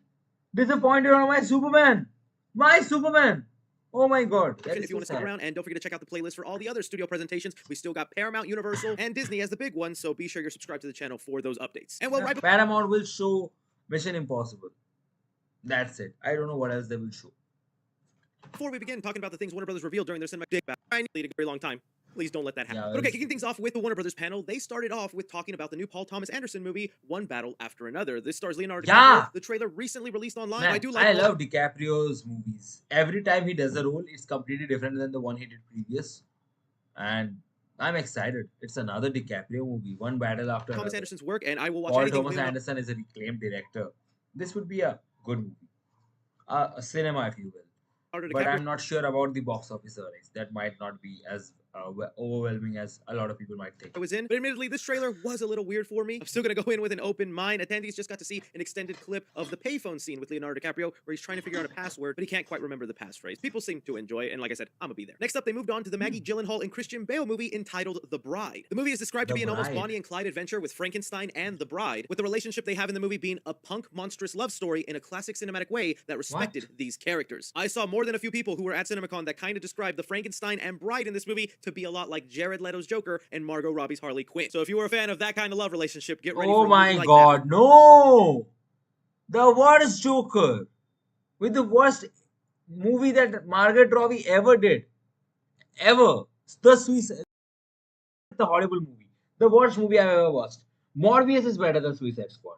Speaker 1: Disappointed on my Superman? My Superman! Oh my god. That
Speaker 4: description
Speaker 1: is
Speaker 4: if you
Speaker 1: so
Speaker 4: want to stick
Speaker 1: sad.
Speaker 4: around. And don't forget to check out the playlist for all the other studio presentations. We still got Paramount, Universal, and Disney as the big ones, so be sure you're subscribed to the channel for those updates. And well, right
Speaker 1: Paramount will show Mission Impossible. That's it. I don't know what else they will show.
Speaker 4: before we begin talking about the things Warner Brothers revealed during their cinematic I need a very long time. Please don't let that happen.
Speaker 1: Yeah,
Speaker 4: But okay,
Speaker 1: it's
Speaker 4: kicking things off with the Warner Brothers panel, they started off with talking about the new Paul Thomas Anderson movie, One Battle After Another. This stars Leonardo
Speaker 1: Yeah.
Speaker 4: DiCaprio. The trailer recently released online.
Speaker 1: Man,
Speaker 4: I do like
Speaker 1: I love DiCaprio's movies. Every time he does a role, it's completely different than the one he did previous. And I'm excited. It's another DiCaprio movie, One Battle After
Speaker 4: Thomas
Speaker 1: Another.
Speaker 4: Anderson's work, and I will watch
Speaker 1: Paul
Speaker 4: anything
Speaker 1: Thomas
Speaker 4: Leonardo
Speaker 1: Anderson is a reclaimed director. This would be a good movie. A cinema, if you will. But
Speaker 4: DiCaprio
Speaker 1: I'm not sure about the box office earnings. That might not be as overwhelming as a lot of people might think.
Speaker 4: I was in, but admittedly, this trailer was a little weird for me. I'm still gonna go in with an open mind. Attendees just got to see an extended clip of the payphone scene with Leonardo DiCaprio, where he's trying to figure out a password, but he can't quite remember the passphrase. People seem to enjoy it, and like I said, I'm gonna be there. Next up, they moved on to the Maggie Gyllenhaal and Christian Bale movie entitled The Bride. The movie is described to
Speaker 1: The
Speaker 4: be an almost
Speaker 1: Bride.
Speaker 4: Bonnie and Clyde adventure with Frankenstein and the Bride, with the relationship they have in the movie being a punk monstrous love story in a classic cinematic way that respected these characters. I saw more than a few people who were at CinemaCon that kind of described the Frankenstein and Bride in this movie to be a lot like Jared Leto's Joker and Margot Robbie's Harley Quinn. So if you were a fan of that kind of love relationship, get ready for
Speaker 1: Oh
Speaker 4: a
Speaker 1: my
Speaker 4: movie like
Speaker 1: god, no! The worst Joker with the worst movie that Margaret Robbie ever did. Ever. The Suicide. The horrible movie. The worst movie I've ever watched. Morbius is better than Suicide Squad.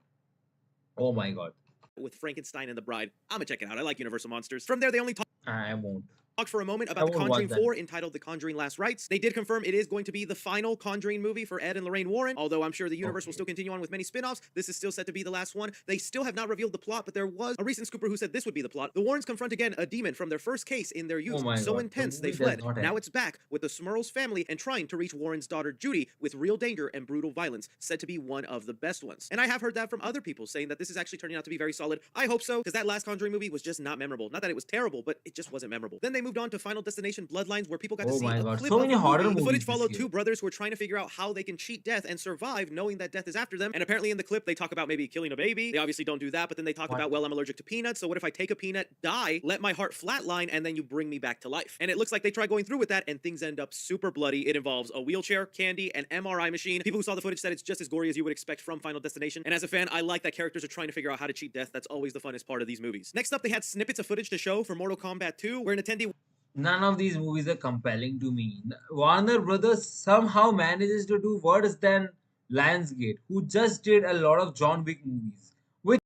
Speaker 1: Oh my god.
Speaker 4: that with Frankenstein and the Bride. I'm gonna check it out. I like Universal Monsters. From there, they only
Speaker 1: I won't.
Speaker 4: talked for a moment
Speaker 1: I
Speaker 4: about The
Speaker 1: won't watch
Speaker 4: Conjuring
Speaker 1: that.
Speaker 4: 4, entitled The Conjuring Last Rites. They did confirm it is going to be the final Conjuring movie for Ed and Lorraine Warren, although I'm sure the universe will
Speaker 1: Okay.
Speaker 4: still continue on with many spin-offs. This is still set to be the last one. They still have not revealed the plot, but there was a recent scooper who said this would be the plot. The Warrens confront again a demon from their first case in their youth.
Speaker 1: Oh my
Speaker 4: So
Speaker 1: god. The
Speaker 4: intense they
Speaker 1: movie does
Speaker 4: fled.
Speaker 1: not
Speaker 4: Now
Speaker 1: end.
Speaker 4: it's back with the Smurls family and trying to reach Warren's daughter Judy with real danger and brutal violence, said to be one of the best ones. And I have heard that from other people saying that this is actually turning out to be very solid. I hope so, because that last Conjuring movie was just not memorable. Not that it was terrible, but it just wasn't memorable. Then they moved on to Final Destination Bloodlines, where people got to
Speaker 1: Oh
Speaker 4: see
Speaker 1: my
Speaker 4: a
Speaker 1: god.
Speaker 4: clip
Speaker 1: So
Speaker 4: of
Speaker 1: many
Speaker 4: the
Speaker 1: horror
Speaker 4: movie. The
Speaker 1: movies
Speaker 4: footage
Speaker 1: this
Speaker 4: followed
Speaker 1: year.
Speaker 4: two brothers who are trying to figure out how they can cheat death and survive knowing that death is after them. And apparently in the clip, they talk about maybe killing a baby. They obviously don't do that, but then they talk
Speaker 1: What?
Speaker 4: about, well, I'm allergic to peanuts, so what if I take a peanut, die, let my heart flatline, and then you bring me back to life? And it looks like they try going through with that, and things end up super bloody. It involves a wheelchair, candy, an MRI machine. People who saw the footage said it's just as gory as you would expect from Final Destination. And as a fan, I like that characters are trying to figure out how to cheat death. That's always the funnest part of these movies. Next up, they had snippets of footage to show for Mortal Kombat 2, where an attendee
Speaker 1: None of these movies are compelling to me. Warner Brothers somehow manages to do worse than Lionsgate, who just did a lot of John Wick movies. Which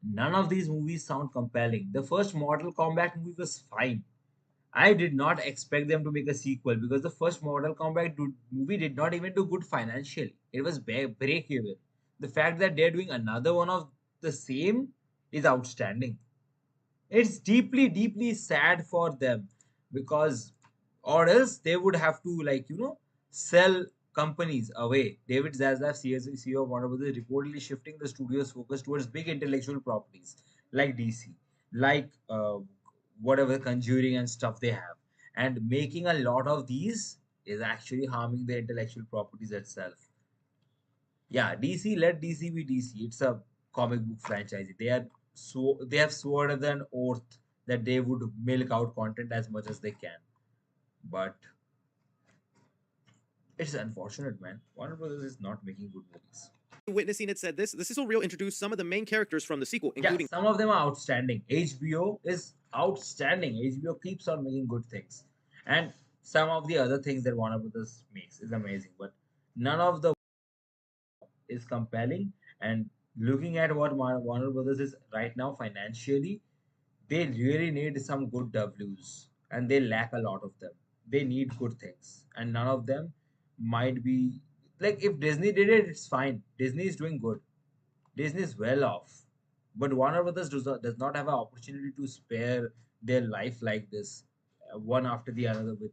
Speaker 1: none of these movies sound compelling. The first Mortal Kombat movie was fine. I did not expect them to make a sequel because the first Mortal Kombat movie did not even do good financially. It was break even. The fact that they're doing another one of the same is outstanding. It's deeply, deeply sad for them because, or else they would have to, like, sell companies away. David Zaslav, CEO of Warner Brothers, is reportedly shifting the studio's focus towards big intellectual properties like DC, like whatever Conjuring and stuff they have. And making a lot of these is actually harming the intellectual properties itself. Yeah, DC, let DC be DC. It's a comic book franchise. They have sworn an oath that they would milk out content as much as they can. But it's unfortunate, man. Warner Brothers is not making good movies.
Speaker 4: witnessing it said this. The sizzle reel introduced some of the main characters from the sequel,
Speaker 1: Yeah,
Speaker 4: including
Speaker 1: some of them are outstanding. HBO is outstanding. HBO keeps on making good things. And some of the other things that Warner Brothers makes is amazing. But none of the is compelling. And looking at what Warner Brothers is right now financially, they really need some good W's, and they lack a lot of them. They need good things, and none of them might be like if Disney did it, it's fine. Disney is doing good. Disney is well off, but Warner Brothers does not have an opportunity to spare their life like this, one after the other with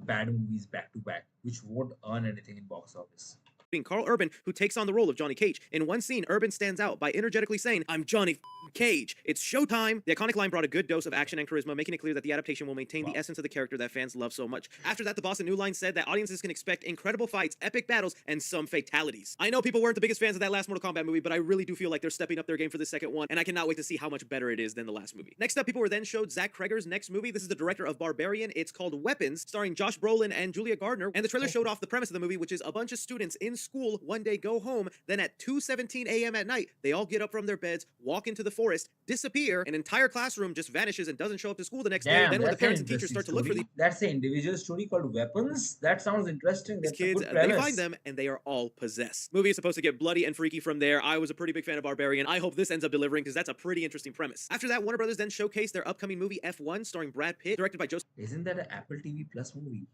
Speaker 1: bad movies back to back, which won't earn anything in box office.
Speaker 4: Carl Urban, who takes on the role of Johnny Cage. In one scene, Urban stands out by energetically saying, "I'm Johnny Cage. It's showtime." The iconic line brought a good dose of action and charisma, making it clear that the adaptation will maintain the essence of the character that fans love so much. After that, the boss in New Line said that audiences can expect incredible fights, epic battles, and some fatalities. I know people weren't the biggest fans of that last Mortal Kombat movie, but I really do feel like they're stepping up their game for the second one, and I cannot wait to see how much better it is than the last movie. Next up, people were then showed Zach Kreger's next movie. This is the director of Barbarian. It's called Weapons, starring Josh Brolin and Julia Gardner, and the trailer showed off the premise of the movie, which is a bunch of students in school one day go home, then at 2:17 a.m. at night, they all get up from their beds, walk into the forest, disappear, an entire classroom just vanishes and doesn't show up to school the next day. Then when the parents and teachers start to look for these
Speaker 1: That's an individual story called Weapons. That sounds interesting. That's
Speaker 4: kids,
Speaker 1: a good
Speaker 4: they
Speaker 1: premise.
Speaker 4: find them and they are all possessed. Movie is supposed to get bloody and freaky from there. I was a pretty big fan of Barbarian. I hope this ends up delivering because that's a pretty interesting premise. After that, Warner Brothers then showcased their upcoming movie F1 starring Brad Pitt, directed by Joseph
Speaker 1: Isn't that an Apple TV Plus movie?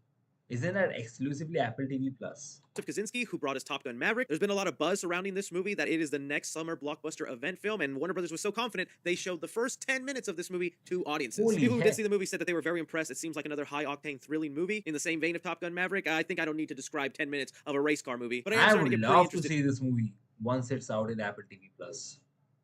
Speaker 1: Isn't that exclusively Apple TV Plus?
Speaker 4: Kaczynski, who brought us Top Gun Maverick. There's been a lot of buzz surrounding this movie that it is the next summer blockbuster event film, and Warner Brothers was so confident they showed the first 10 minutes of this movie to audiences.
Speaker 1: Holy
Speaker 4: People who
Speaker 1: heck.
Speaker 4: did see the movie said that they were very impressed. It seems like another high-octane thrilling movie in the same vein of Top Gun Maverick. I think I don't need to describe 10 minutes of a race car movie, but I am
Speaker 1: I
Speaker 4: starting to
Speaker 1: would
Speaker 4: get pretty
Speaker 1: love to
Speaker 4: interested
Speaker 1: see this movie once it's out in Apple TV Plus.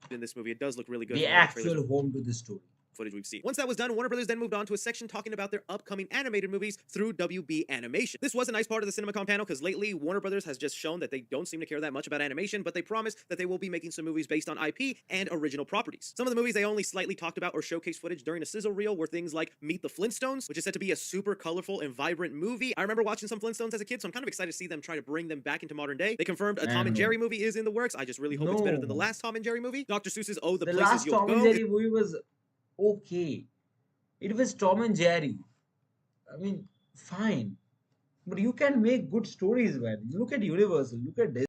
Speaker 4: in this movie. It does look really good.
Speaker 1: The
Speaker 4: from all the trailers
Speaker 1: actual home to the story.
Speaker 4: footage we've seen. Once that was done, Warner Brothers then moved on to a section talking about their upcoming animated movies through WB Animation. This was a nice part of the CinemaCon panel because lately Warner Brothers has just shown that they don't seem to care that much about animation, but they promise that they will be making some movies based on IP and original properties. Some of the movies they only slightly talked about or showcased footage during a sizzle reel were things like Meet the Flintstones, which is said to be a super colorful and vibrant movie. I remember watching some Flintstones as a kid, so I'm kind of excited to see them try to bring them back into modern day. They confirmed a Tom and Jerry movie is in the works. I just really hope it's better than the
Speaker 1: No.
Speaker 4: last Tom and Jerry movie. Dr. Seuss's Oh, the
Speaker 1: The
Speaker 4: Places
Speaker 1: last
Speaker 4: You'll
Speaker 1: Tom and
Speaker 4: Go.
Speaker 1: Jerry movie was okay. It was Tom and Jerry. I mean, fine. But you can make good stories, man. Look at Universal. Look at this.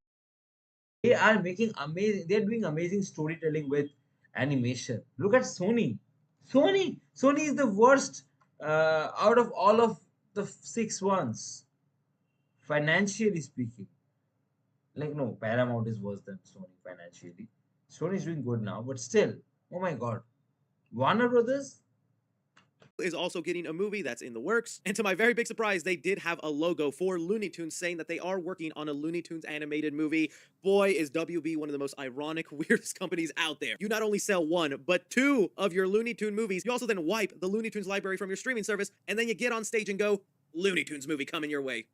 Speaker 1: They are making amazing. They're doing amazing storytelling with animation. Look at Sony. Sony is the worst out of all of the six ones, financially speaking. Like no, Paramount is worse than Sony financially. Sony is doing good now, but still, oh my God, Warner Brothers.
Speaker 4: Is also getting a movie that's in the works. And to my very big surprise, they did have a logo for Looney Tunes saying that they are working on a Looney Tunes animated movie. Boy, is WB one of the most ironic, weirdest companies out there. You not only sell one, but two of your Looney Tune movies. You also then wipe the Looney Tunes library from your streaming service, and then you get on stage and go, Looney Tunes movie coming your way.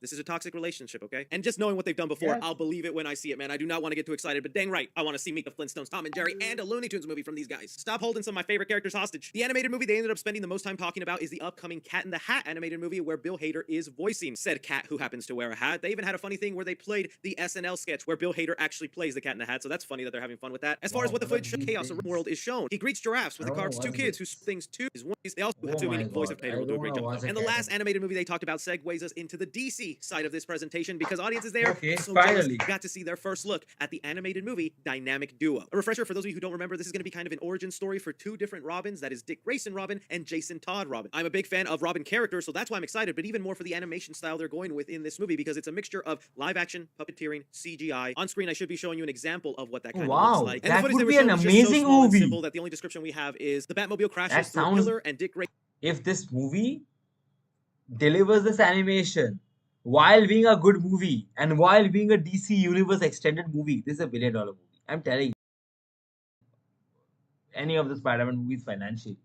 Speaker 4: This is a toxic relationship, okay? And just knowing what they've done before,
Speaker 1: Yes.
Speaker 4: I'll believe it when I see it, man. I do not want to get too excited, but dang right, I want to see Meet the Flintstones, Tom and Jerry, and a Looney Tunes movie from these guys. Stop holding some of my favorite characters hostage. The animated movie they ended up spending the most time talking about is the upcoming Cat in the Hat animated movie where Bill Hader is voicing said cat who happens to wear a hat. They even had a funny thing where they played the SNL sketch where Bill Hader actually plays the Cat in the Hat, so that's funny that they're having fun with that. As far as
Speaker 1: Wow,
Speaker 4: what the
Speaker 1: but
Speaker 4: footage of
Speaker 1: these
Speaker 4: Chaos
Speaker 1: days-
Speaker 4: World is shown, he greets giraffes with
Speaker 1: I
Speaker 4: the
Speaker 1: don't
Speaker 4: cards
Speaker 1: know
Speaker 4: two
Speaker 1: what
Speaker 4: kids
Speaker 1: this-
Speaker 4: who things two is one. They also have
Speaker 1: Oh
Speaker 4: two,
Speaker 1: my
Speaker 4: meaning voice of
Speaker 1: God,
Speaker 4: Tater
Speaker 1: I
Speaker 4: will do a
Speaker 1: don't
Speaker 4: great
Speaker 1: wanna
Speaker 4: job.
Speaker 1: watch a
Speaker 4: And the
Speaker 1: cat.
Speaker 4: last animated movie they talked about segues us into the DC side of this presentation because audiences there
Speaker 1: Okay,
Speaker 4: so jealous,
Speaker 1: finally.
Speaker 4: got to see their first look at the animated movie Dynamic Duo. A refresher for those of you who don't remember, this is going to be kind of an origin story for two different Robins, that is Dick Grayson Robin and Jason Todd Robin. I'm a big fan of Robin characters, so that's why I'm excited, but even more for the animation style they're going with in this movie because it's a mixture of live action, puppeteering, CGI. On screen, I should be showing you an example of what that kind of
Speaker 1: Wow,
Speaker 4: looks like. And the
Speaker 1: that
Speaker 4: footage
Speaker 1: would
Speaker 4: they were
Speaker 1: be an
Speaker 4: showing was just so
Speaker 1: amazing
Speaker 4: small and
Speaker 1: movie.
Speaker 4: simple that the only description we have is the Batmobile crashes
Speaker 1: That
Speaker 4: through a
Speaker 1: sounds-
Speaker 4: pillar and Dick Grayson
Speaker 1: If this movie delivers this animation while being a good movie and while being a DC Universe extended movie, this is a $1 billion movie. I'm telling you. Any of the Spider-Man movies financially.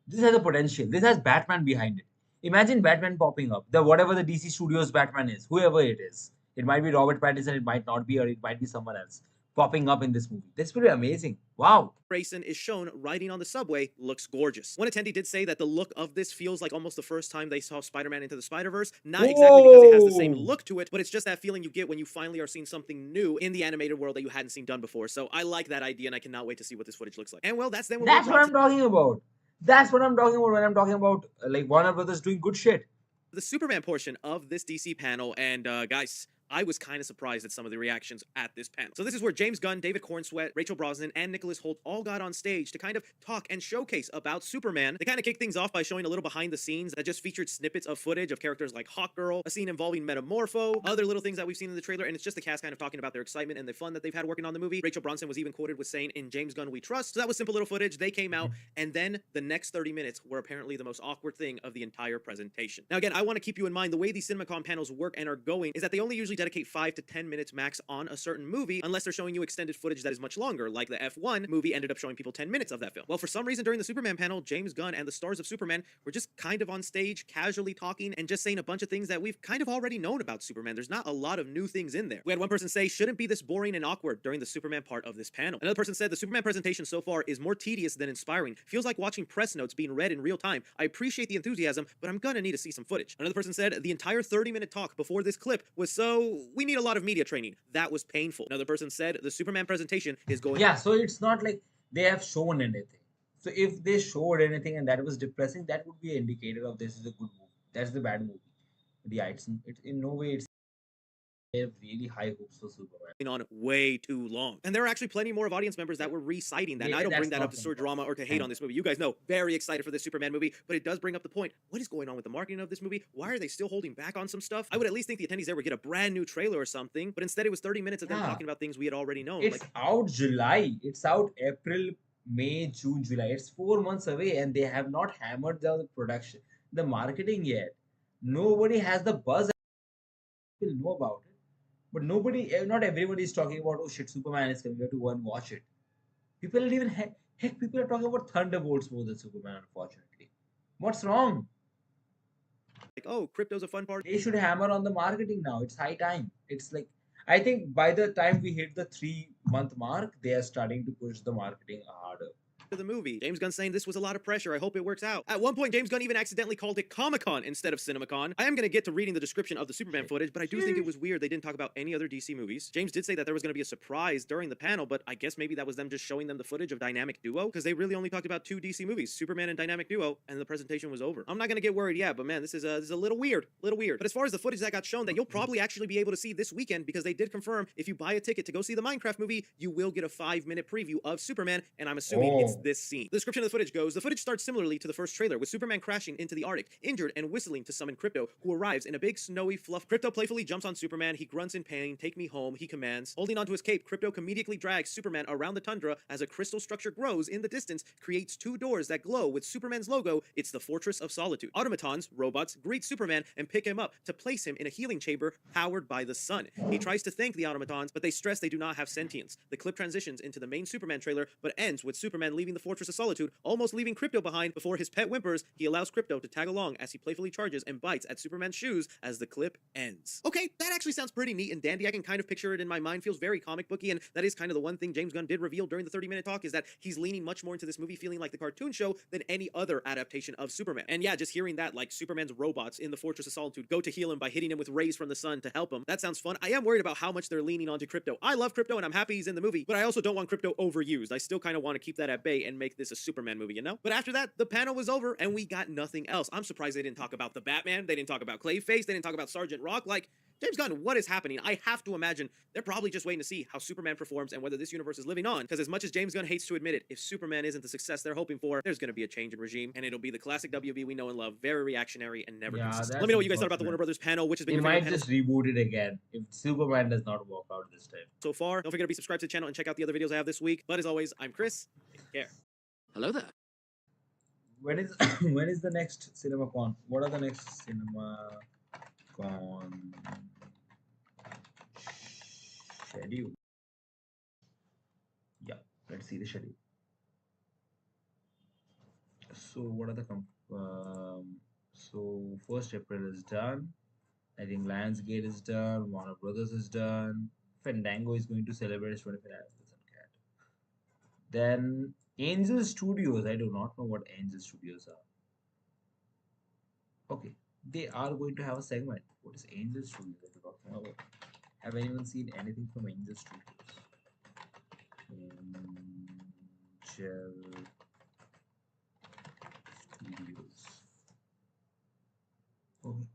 Speaker 1: This has a potential. This has Batman behind it. Imagine Batman popping up. The whatever the DC Studios Batman is, whoever it is. It might be Robert Pattinson, it might not be, or it might be someone else popping up in this movie. This will be amazing. Wow.
Speaker 4: Grayson is shown riding on the subway looks gorgeous. One attendee did say that the look of this feels like almost the first time they saw Spider-Man Into the Spider-Verse. Not exactly because it has the same
Speaker 1: Whoa.
Speaker 4: look to it, but it's just that feeling you get when you finally are seeing something new in the animated world that you hadn't seen done before. So I like that idea and I cannot wait to see what this footage looks like. And well, that's then
Speaker 1: That's what I'm talking about. That's what I'm talking about when I'm talking about like Warner Brothers doing good shit.
Speaker 4: the Superman portion of this DC panel. And guys, I was kind of surprised at some of the reactions at this panel. So this is where James Gunn, David Cornsweet, Rachel Brosnahan, and Nicholas Hoult all got on stage to kind of talk and showcase about Superman. They kind of kicked things off by showing a little behind the scenes that just featured snippets of footage of characters like Hawkgirl, a scene involving Metamorpho, other little things that we've seen in the trailer, and it's just the cast kind of talking about their excitement and the fun that they've had working on the movie. Rachel Bronson was even quoted with saying, "In James Gunn we trust." So that was simple little footage. They came out, and then the next 30 minutes were apparently the most awkward thing of the entire presentation. Now again, I want to keep you in mind the way these CinemaCon panels work and are going is that they only usually dedicate 5 to 10 minutes max on a certain movie unless they're showing you extended footage that is much longer, like the F1 movie ended up showing people 10 minutes of that film. Well, for some reason during the Superman panel, James Gunn and the stars of Superman were just kind of on stage, casually talking and just saying a bunch of things that we've kind of already known about Superman. There's not a lot of new things in there. We had one person say, shouldn't be this boring and awkward during the Superman part of this panel. Another person said, the Superman presentation so far is more tedious than inspiring. Feels like watching press notes being read in real time. I appreciate the enthusiasm, but I'm gonna need to see some footage. Another person said, the entire 30-minute talk before this clip was so, we need a lot of media training. That was painful. Another person said, the Superman presentation is going...
Speaker 1: Yeah, so it's not like they have shown anything. So if they showed anything and that was depressing, that would be an indicator of this is a good movie. That's the bad movie. Yeah, it's in no way it's they have really high hopes for Superman.
Speaker 4: On way too long. And there are actually plenty more of audience members that were reciting that. And I don't bring that up to stir drama or to hate on this movie. You guys know, very excited for this Superman movie, but it does bring up the point, what is going on with the marketing of this movie? Why are they still holding back on some stuff? I would at least think the attendees there would get a brand new trailer or something, but instead it was 30 minutes of them talking about things we had already known.
Speaker 1: It's out July. It's out April, May, June, July. It's 4 months away and they have not hammered down the production, the marketing yet. Nobody has the buzz. People know about it. But not everybody is talking about, oh shit, Superman is coming, we have to go and watch it. People are even, heck, people are talking about Thunderbolts more than Superman, unfortunately. What's wrong?
Speaker 4: Like, oh, crypto's a fun part.
Speaker 1: They should hammer on the marketing now. It's high time. It's like, I think by the time we hit the 3-month mark, they are starting to push the marketing harder.
Speaker 4: The movie. James Gunn saying this was a lot of pressure. I hope it works out. At one point, James Gunn even accidentally called it Comic-Con instead of CinemaCon. I am going to get to reading the description of the Superman footage, but I do think it was weird they didn't talk about any other DC movies. James did say that there was going to be a surprise during the panel, but I guess maybe that was them just showing them the footage of Dynamic Duo, because they really only talked about 2 DC movies, Superman and Dynamic Duo, and the presentation was over. I'm not going to get worried yet, but man, this is a little weird. But as far as the footage that got shown that you'll probably actually be able to see this weekend, because they did confirm if you buy a ticket to go see the Minecraft movie, you will get a 5-minute preview of Superman, and I'm assuming it's this scene. The description of the footage goes, the footage starts similarly to the first trailer, with Superman crashing into the Arctic, injured and whistling to summon Crypto, who arrives in a big snowy fluff. Crypto playfully jumps on Superman, he grunts in pain, take me home, he commands. Holding onto his cape, Crypto comedically drags Superman around the tundra as a crystal structure grows in the distance, creates 2 doors that glow with Superman's logo. It's the Fortress of Solitude. Automatons, robots, greet Superman and pick him up to place him in a healing chamber powered by the sun. He tries to thank the automatons, but they stress they do not have sentience. The clip transitions into the main Superman trailer, but ends with Superman leaving the Fortress of Solitude, almost leaving Crypto behind before his pet whimpers. He allows Crypto to tag along as he playfully charges and bites at Superman's shoes as the clip ends. Okay, that actually sounds pretty neat and dandy. I can kind of picture it in my mind. Feels very comic booky, and that is kind of the one thing James Gunn did reveal during the 30-minute talk, is that he's leaning much more into this movie feeling like the cartoon show than any other adaptation of Superman. And yeah, just hearing that, like Superman's robots in the Fortress of Solitude go to heal him by hitting him with rays from the sun to help him, that sounds fun. I am worried about how much they're leaning onto Crypto. I love Crypto and I'm happy he's in the movie, but I also don't want Crypto overused. I still kind of want to keep that at bay and make this a Superman movie, you know? But after that, the panel was over and we got nothing else. I'm surprised they didn't talk about the Batman, they didn't talk about Clayface, they didn't talk about Sergeant Rock. Like, James Gunn, what is happening? I have to imagine they're probably just waiting to see how Superman performs and whether this universe is living on, because as much as James Gunn hates to admit it, if Superman isn't the success they're hoping for, there's going to be a change in regime, and it'll be the classic WB we know and love, very reactionary and never consistent. Let me know what you guys thought about the Warner Brothers panel, which has been
Speaker 1: They might just reboot it again if Superman does not work out this time.
Speaker 4: So far, don't forget to be subscribed to the channel and check out the other videos I have this week. But as always, I'm Chris. Take care.
Speaker 2: Hello there.
Speaker 1: When is when is the next CinemaCon? What are the next CinemaCon schedule? Yeah, let's see the schedule. So what are the so 1st April is done. I think Lionsgate is done. Warner Brothers is done. Fandango is going to celebrate its 25th anniversary. Then Angel Studios. I do not know what Angel Studios are. Okay, they are going to have a segment. What is Angel Studios? I do not know about. Have anyone seen anything from Angel Studios? Angel Studios. Okay.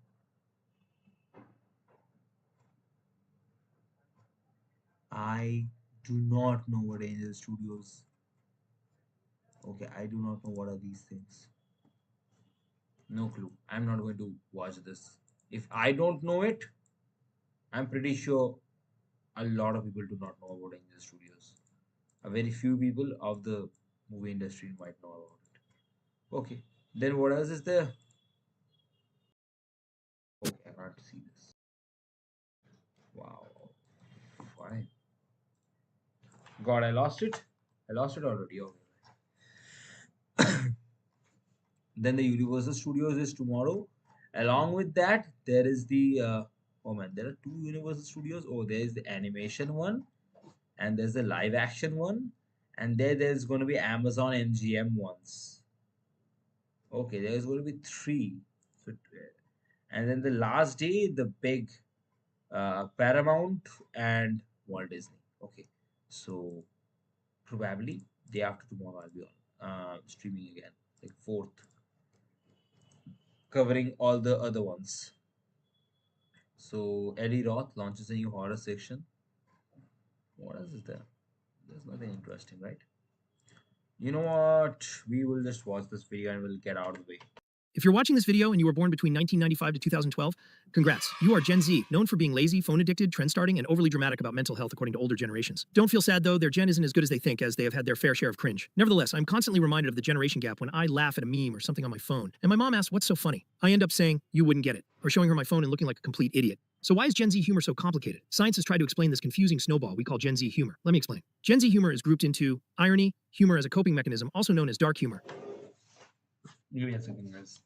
Speaker 1: I do not know what Angel Studios. Okay, I do not know what are these things. No clue. I'm not going to watch this. If I don't know it, I'm pretty sure a lot of people do not know about Angel Studios. A very few people of the movie industry might know about it. Okay, then what else is there? Okay, I can't see this. God, I lost it. I lost it already. Okay. Then the Universal Studios is tomorrow. Along with that, there is the oh man, there are two Universal Studios. Oh, there is the animation one, and there's the live action one, and there's going to be Amazon MGM ones. Okay, there's going to be three. So, and then the last day, the big Paramount and Walt Disney. Okay, so probably day after tomorrow I'll be on streaming again, like fourth, covering all the other ones. So Eddie Roth launches a new horror section. What else is there? There's nothing interesting, right? You know what? We will just watch this video and we'll get out of the way.
Speaker 5: If you're watching this video and you were born between 1995 to 2012, congrats. You are Gen Z, known for being lazy, phone addicted, trend starting, and overly dramatic about mental health according to older generations. Don't feel sad though, their gen isn't as good as they think, as they have had their fair share of cringe. Nevertheless, I'm constantly reminded of the generation gap when I laugh at a meme or something on my phone, and my mom asks what's so funny. I end up saying, you wouldn't get it, or showing her my phone and looking like a complete idiot. So why is Gen Z humor so complicated? Science has tried to explain this confusing snowball we call Gen Z humor. Let me explain. Gen Z humor is grouped into irony, humor as a coping mechanism, also known as dark humor,
Speaker 1: Give me a second, guys.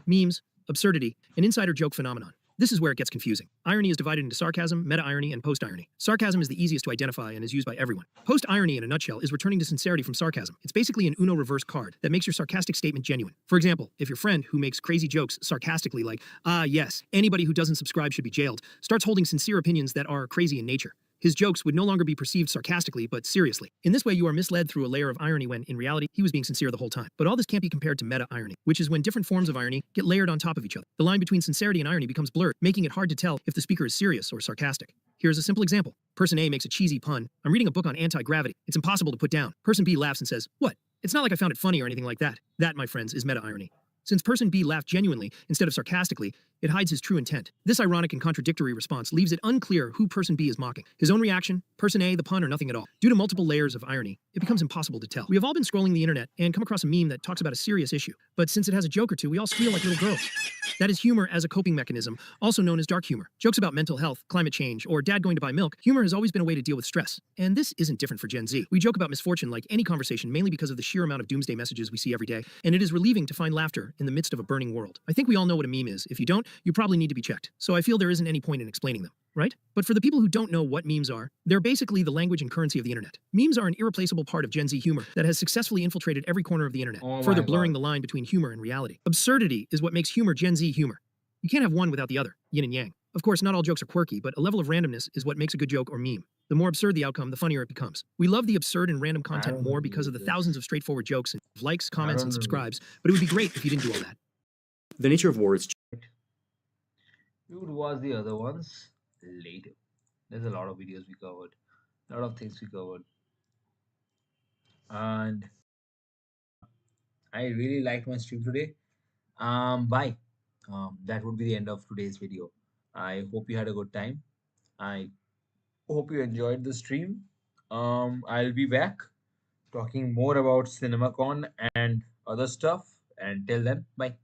Speaker 5: memes, absurdity, and insider joke phenomenon. This is where it gets confusing. Irony is divided into sarcasm, meta-irony, and post-irony. Sarcasm is the easiest to identify and is used by everyone. Post-irony, in a nutshell, is returning to sincerity from sarcasm. It's basically an Uno reverse card that makes your sarcastic statement genuine. For example, if your friend who makes crazy jokes sarcastically like, ah yes, anybody who doesn't subscribe should be jailed, starts holding sincere opinions that are crazy in nature, his jokes would no longer be perceived sarcastically, but seriously. In this way, you are misled through a layer of irony when, in reality, he was being sincere the whole time. But all this can't be compared to meta-irony, which is when different forms of irony get layered on top of each other. The line between sincerity and irony becomes blurred, making it hard to tell if the speaker is serious or sarcastic. Here's a simple example. Person A makes a cheesy pun. I'm reading a book on anti-gravity. It's impossible to put down. Person B laughs and says, what? It's not like I found it funny or anything like that. That, my friends, is meta-irony. Since person B laughed genuinely instead of sarcastically, it hides his true intent. This ironic and contradictory response leaves it unclear who person B is mocking. His own reaction, person A, the pun, or nothing at all. Due to multiple layers of irony, it becomes impossible to tell. We have all been scrolling the internet and come across a meme that talks about a serious issue, but since it has a joke or two, we all squeal like little girls. That is humor as a coping mechanism, also known as dark humor. Jokes about mental health, climate change, or dad going to buy milk, humor has always been a way to deal with stress. And this isn't different for Gen Z. We joke about misfortune like any conversation mainly because of the sheer amount of doomsday messages we see every day, and it is relieving to find laughter in the midst of a burning world. I think we all know what a meme is. If you don't, you probably need to be checked. So I feel there isn't any point in explaining them, right? But for the people who don't know what memes are, they're basically the language and currency of the internet. Memes are an irreplaceable part of Gen Z humor that has successfully infiltrated every corner of the internet,
Speaker 1: Oh
Speaker 5: further
Speaker 1: my
Speaker 5: blurring
Speaker 1: God.
Speaker 5: the line between humor and reality. Absurdity is what makes humor Gen Z humor. You can't have one without the other, yin and yang. Of course, not all jokes are quirky, but a level of randomness is what makes a good joke or meme. The more absurd the outcome, the funnier it becomes. We love the absurd and random content
Speaker 1: don't
Speaker 5: more
Speaker 1: agree
Speaker 5: because of
Speaker 1: with
Speaker 5: the
Speaker 1: this.
Speaker 5: thousands of straightforward jokes and likes, comments, and
Speaker 1: don't agree.
Speaker 5: subscribes, but it would be great if you didn't do all that.
Speaker 6: The nature of war is
Speaker 1: We would watch the other ones later. There's a lot of videos we covered, a lot of things we covered, and I really liked my stream today. Bye. That would be the end of today's video. I hope you had a good time. I hope you enjoyed the stream. I'll be back talking more about CinemaCon and other stuff. And till then, bye.